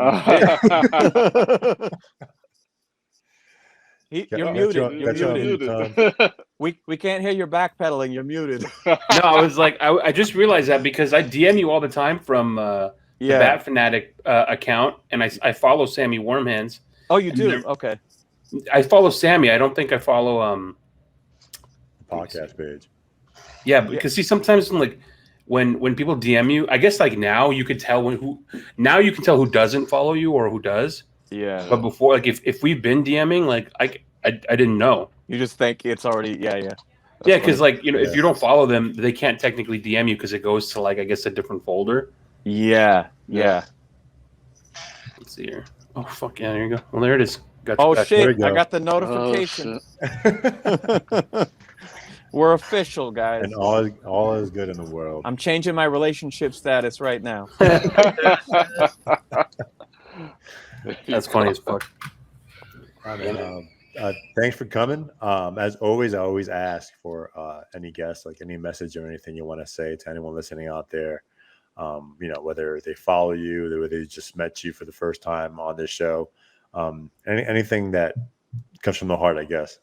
Speaker 9: you're muted. You're muted. We can't hear your backpedaling. You're muted.
Speaker 1: No, I was like, I just realized that because I DM you all the time from the Bat Fan Addict account, and I follow Sammy Warm Hands.
Speaker 9: Oh, you do? Okay.
Speaker 1: I follow Sammy. I don't think I follow
Speaker 7: the podcast page.
Speaker 1: Yeah, because see, sometimes when people DM you, I guess like now you could tell who doesn't follow you or who does.
Speaker 9: Yeah.
Speaker 1: But before, like if we've been DMing, like I didn't know.
Speaker 9: You just think it's already
Speaker 1: yeah, because like if you don't follow them, they can't technically DM you because it goes to like I guess a different folder.
Speaker 9: Yeah.
Speaker 1: Let's see here. Oh fuck yeah, there you go. Well, there it is.
Speaker 9: Shit! I got the notification. We're official, guys.
Speaker 7: And all is good in the world.
Speaker 9: I'm changing my relationship status right now.
Speaker 1: That's funny as fuck.
Speaker 7: Thanks for coming. As always, I always ask for any guests, like any message or anything you want to say to anyone listening out there. Whether they follow you, whether they just met you for the first time on this show. Anything that comes from the heart, I guess.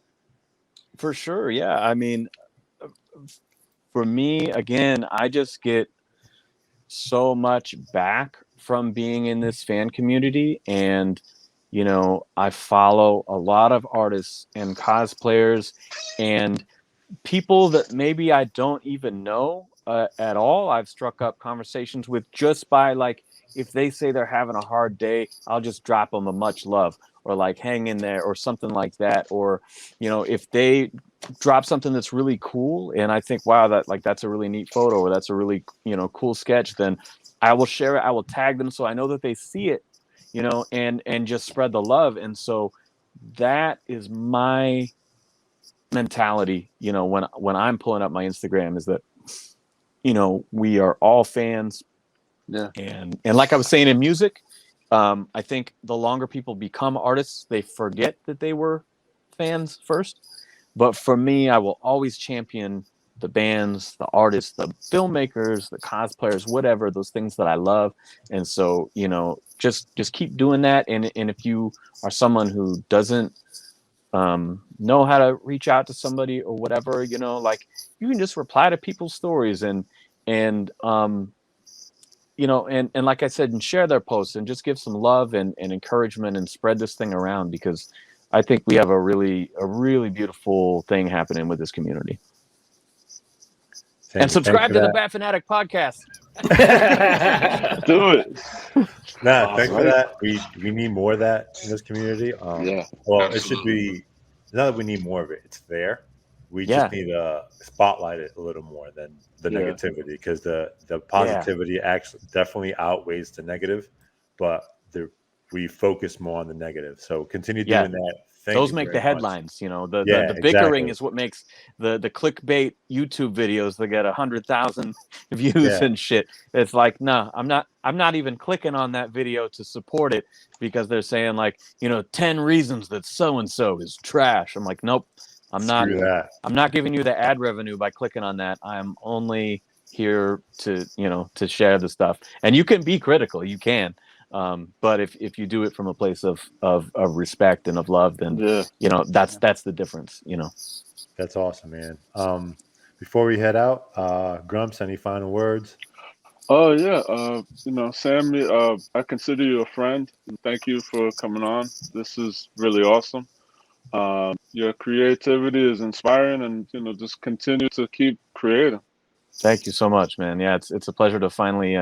Speaker 9: For sure. Yeah. I mean, for me, again, I just get so much back from being in this fan community. And, I follow a lot of artists and cosplayers and people that maybe I don't even know at all. I've struck up conversations with just by like, if they say they're having a hard day, I'll just drop them a much love or like hang in there or something like that. Or, if they drop something that's really cool and I think, wow, that's a really neat photo or that's a really, cool sketch, then I will share it. I will tag them so I know that they see it, and just spread the love. And so that is my mentality, you know, when I'm pulling up my Instagram, is that, you know, we are all fans.
Speaker 8: Yeah.
Speaker 9: And like I was saying in music, I think the longer people become artists, they forget that they were fans first. But for me, I will always champion the bands, the artists, the filmmakers, the cosplayers, whatever, those things that I love. And so, you know, just keep doing that. And if you are someone who doesn't know how to reach out to somebody or whatever, you know, like, you can just reply to people's stories and you know, and like I said, and share their posts and just give some love and encouragement and spread this thing around, because I think we have a really beautiful thing happening with this community. And subscribe to the Bat Fan Addict podcast.
Speaker 8: Do it.
Speaker 7: Nah, thanks for that. We need more of that in this community.
Speaker 8: Yeah.
Speaker 7: Well, it should be, not that we need more of it. It's there. We just need to spotlight it a little more than the negativity, because the positivity actually definitely outweighs the negative, but we focus more on the negative. So continue doing that.
Speaker 9: Those make the headlines, you know. The bickering is what makes the clickbait YouTube videos that get 100,000 views and shit. It's like, no, I'm not even clicking on that video to support it, because they're saying, like, you know, 10 reasons that so and so is trash. I'm like, nope. I'm not giving you the ad revenue by clicking on that. I'm only here to, you know, to share the stuff. And you can be critical, you can. But if you do it from a place of respect and of love, then you know, that's the difference, you know.
Speaker 7: That's awesome, man. Before we head out, Grumps, any final words?
Speaker 8: Oh yeah, you know, Sammy, I consider you a friend. Thank you for coming on. This is really awesome. Your creativity is inspiring, and, you know, just continue to keep creating.
Speaker 9: Thank you so much, man. Yeah, it's a pleasure to finally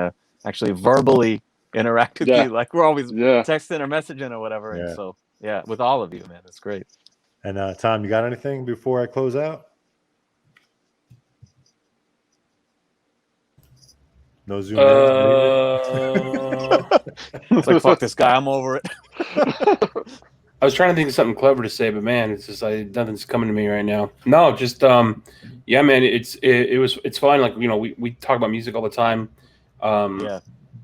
Speaker 9: actually verbally interact with you. Like, we're always texting or messaging or whatever. And so with all of you, man, it's great.
Speaker 7: And Tom, you got anything before I close out? No Zoom.
Speaker 9: It's like, fuck this guy, I'm over it.
Speaker 1: I was trying to think of something clever to say, but man, it's just nothing's coming to me right now. No, just yeah, man, it's fun. Like, you know, we talk about music all the time.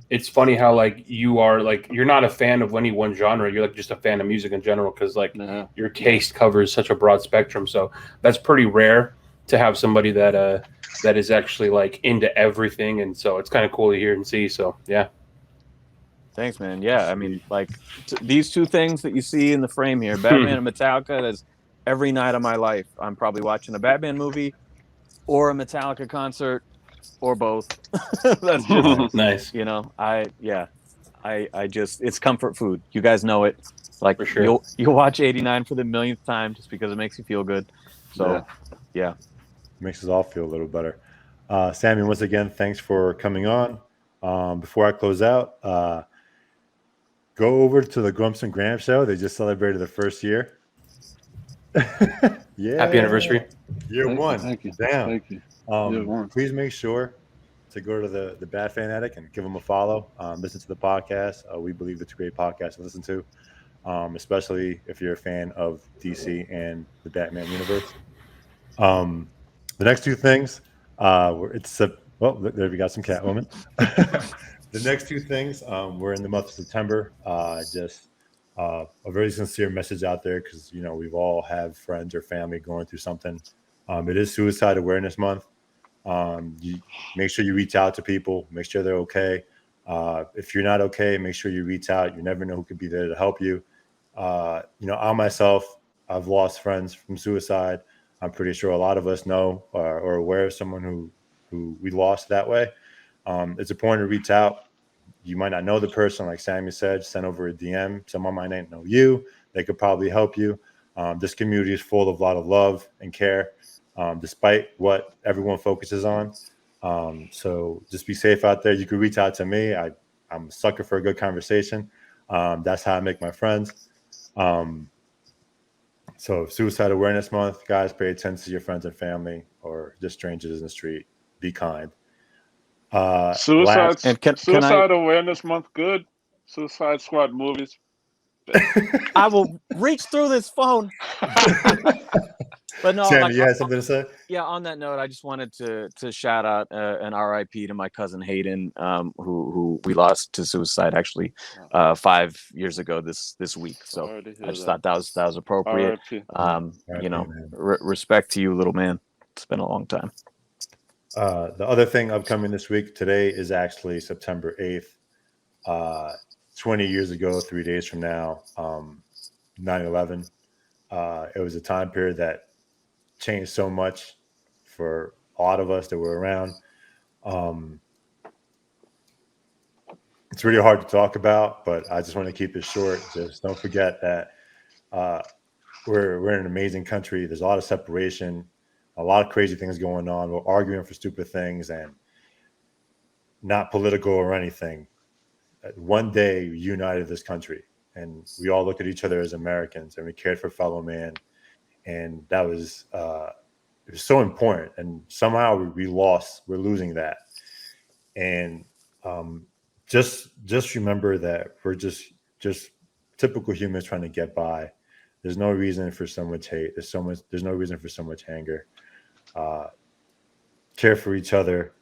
Speaker 1: It's funny how, like, you're not a fan of any one genre. You're like just a fan of music in general, because like your taste covers such a broad spectrum. So that's pretty rare to have somebody that is actually like into everything, and so it's kind of cool to hear and see. So yeah.
Speaker 9: Thanks, man. Yeah, I mean, like, these two things that you see in the frame here, Batman and Metallica, that's every night of my life. I'm probably watching a Batman movie or a Metallica concert or both. That's just
Speaker 1: nice.
Speaker 9: You know, I just, it's comfort food. You guys know it. Like,
Speaker 1: for sure.
Speaker 9: You'll watch 89 for the millionth time just because it makes you feel good. So, yeah.
Speaker 7: Makes us all feel a little better. Sammy, once again, thanks for coming on. Before I close out, go over to the Grumps and Gramps show. They just celebrated their first year.
Speaker 1: Happy anniversary.
Speaker 7: Year one.
Speaker 8: Thank you.
Speaker 7: Damn.
Speaker 8: Thank you.
Speaker 7: Please make sure to go to the Bat Fan Addict and give them a follow. Listen to the podcast. We believe it's a great podcast to listen to, especially if you're a fan of DC and the Batman universe. The next two things, there we got some Catwoman. The next two things, we're in the month of September. Just a very sincere message out there, because, you know, we've all have friends or family going through something. It is Suicide Awareness Month. You make sure you reach out to people, make sure they're okay. If you're not okay, make sure you reach out. You never know who could be there to help you. You know, I myself, I've lost friends from suicide. I'm pretty sure a lot of us know or aware of someone who we lost that way. It's important to reach out. You might not know the person, like Sammy said, send over a DM. Someone might not know you. They could probably help you. This community is full of a lot of love and care, despite what everyone focuses on. So just be safe out there. You can reach out to me. I'm a sucker for a good conversation. That's how I make my friends. So Suicide Awareness Month, guys, pay attention to your friends and family, or just strangers in the street. Be kind.
Speaker 8: Suicide Awareness Month, good. Suicide Squad movies,
Speaker 9: I will reach through this phone. But no,
Speaker 7: Sammy, you had something to say?
Speaker 9: Yeah, on that note, I just wanted to shout out an RIP to my cousin Hayden, who we lost to suicide actually 5 years ago this week. So I just thought that was appropriate. Respect to you, little man. It's been a long time.
Speaker 7: The other thing upcoming this week today is actually September 8th. 20 years ago, 3 days from now, 9/11. It was a time period that changed so much for a lot of us that were around. It's really hard to talk about, but I just want to keep it short. Just don't forget that we're in an amazing country. There's a lot of separation, a lot of crazy things going on. We're arguing for stupid things and not political or anything. One day we united this country and we all looked at each other as Americans and we cared for fellow man. And that was it was so important. And somehow we're losing that. And just remember that we're just typical humans trying to get by. There's no reason for so much hate. There's no reason for so much anger. Care for each other.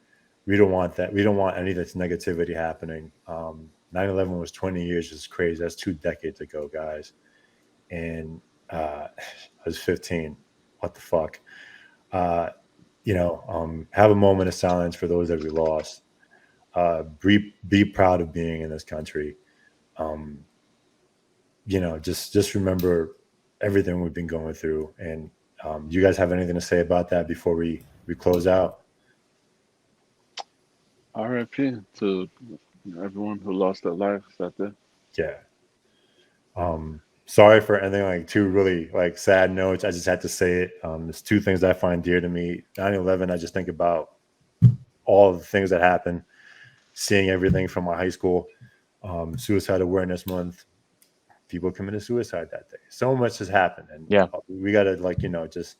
Speaker 7: We don't want that. We don't want any of this negativity happening. 9/11 was 20 years. It's crazy. That's 2 decades ago, guys. And I was 15. What the fuck? Have a moment of silence for those that we lost. Be proud of being in this country. Just remember everything we've been going through. And you guys have anything to say about that before we close out?
Speaker 8: RIP to everyone who lost their lives that day.
Speaker 7: Yeah. Sorry for anything like 2 really like sad notes. I just had to say it. There's 2 things that I find dear to me. 9/11, I just think about all the things that happened, seeing everything from my high school, Suicide Awareness Month, people committed suicide that day. So much has happened. And we got to just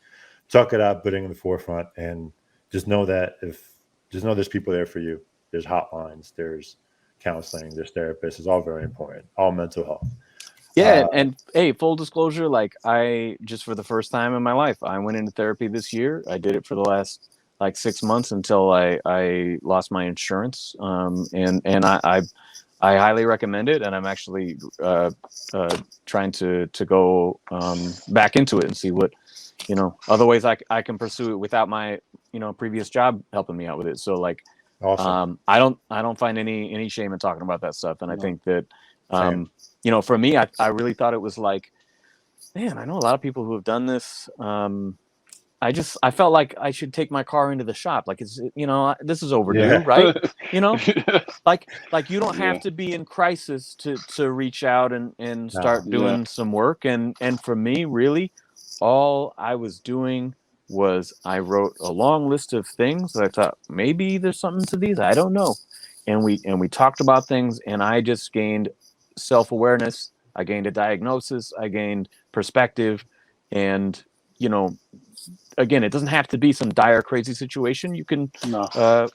Speaker 7: talk it out, putting in the forefront, and just know that there's people there for you. There's hotlines, there's counseling, there's therapists. It's all very important. All mental health.
Speaker 9: Yeah, and hey, full disclosure, like I just for the first time in my life, I went into therapy this year. I did it for the last 6 months until I lost my insurance. And I highly recommend it, and I'm actually trying to go back into it and see what other ways I can pursue it without my previous job helping me out with it. So
Speaker 7: awesome.
Speaker 9: I don't find any shame in talking about that stuff, and I think that for me, I really thought it was like, man, I know a lot of people who have done this. I felt like I should take my car into the shop. Like this is overdue, right? Like you don't have to be in crisis to reach out and start doing some work. And for me, really, all I was doing was I wrote a long list of things that I thought maybe there's something to these. I don't know. And we talked about things, and I just gained self-awareness. I gained a diagnosis. I gained perspective, and again, it doesn't have to be some dire, crazy situation. You can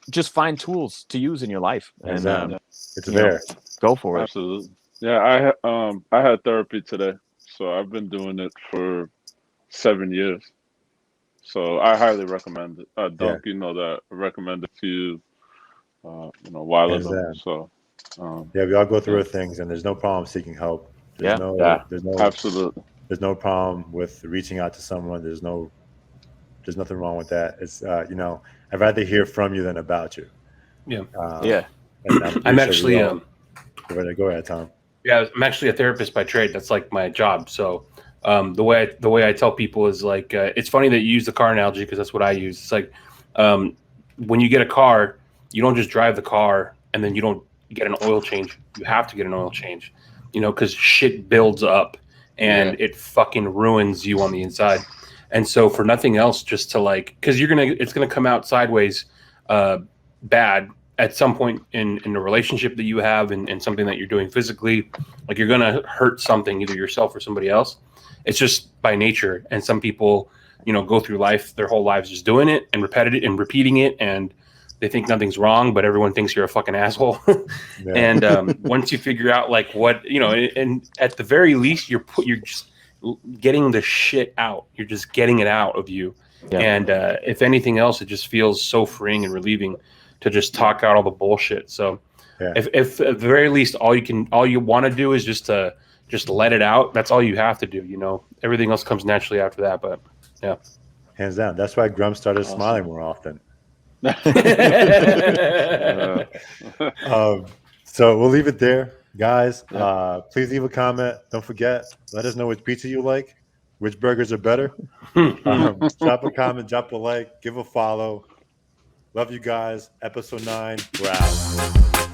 Speaker 9: just find tools to use in your life, and
Speaker 7: it's there.
Speaker 9: Go for it.
Speaker 8: Absolutely. Yeah, I had therapy today, so I've been doing it for 7 years. So I highly recommend it. Dunk, that I recommended to you, a while ago. So
Speaker 7: we all go through things, and there's no problem seeking help. There's no
Speaker 8: absolutely.
Speaker 7: There's no problem with reaching out to someone. There's nothing wrong with that. It's I'd rather hear from you than about you.
Speaker 1: I'm actually
Speaker 7: go ahead, Tom.
Speaker 1: Yeah, I'm actually a therapist by trade. That's like my job. So the way I tell people is like it's funny that you use the car analogy, because that's what I use. It's like when you get a car, you don't just drive the car and then you don't get an oil change. You have to get an oil change, because shit builds up and it fucking ruins you on the inside. And so for nothing else, just to because it's gonna come out sideways, bad at some point in the relationship that you have and something that you're doing physically. Like you're gonna hurt something, either yourself or somebody else. It's just by nature. And some people, go through life their whole lives just doing it and repeating it, and they think nothing's wrong, but everyone thinks you're a fucking asshole.
Speaker 7: Yeah.
Speaker 1: And once you figure out like what, and at the very least, you're just getting the shit out. You're just getting it out of you. Yeah. And if anything else, it just feels so freeing and relieving to just talk out all the bullshit. So if at the very least, all you want to do is just let it out. That's all you have to do. Everything else comes naturally after that. But yeah,
Speaker 7: hands down. That's why Grump started smiling more often. So we'll leave it there, guys. Please leave a comment. Don't forget, let us know which pizza you like, which burgers are better. Drop a comment, drop a like, give a follow. Love you guys. Episode 9, we're out.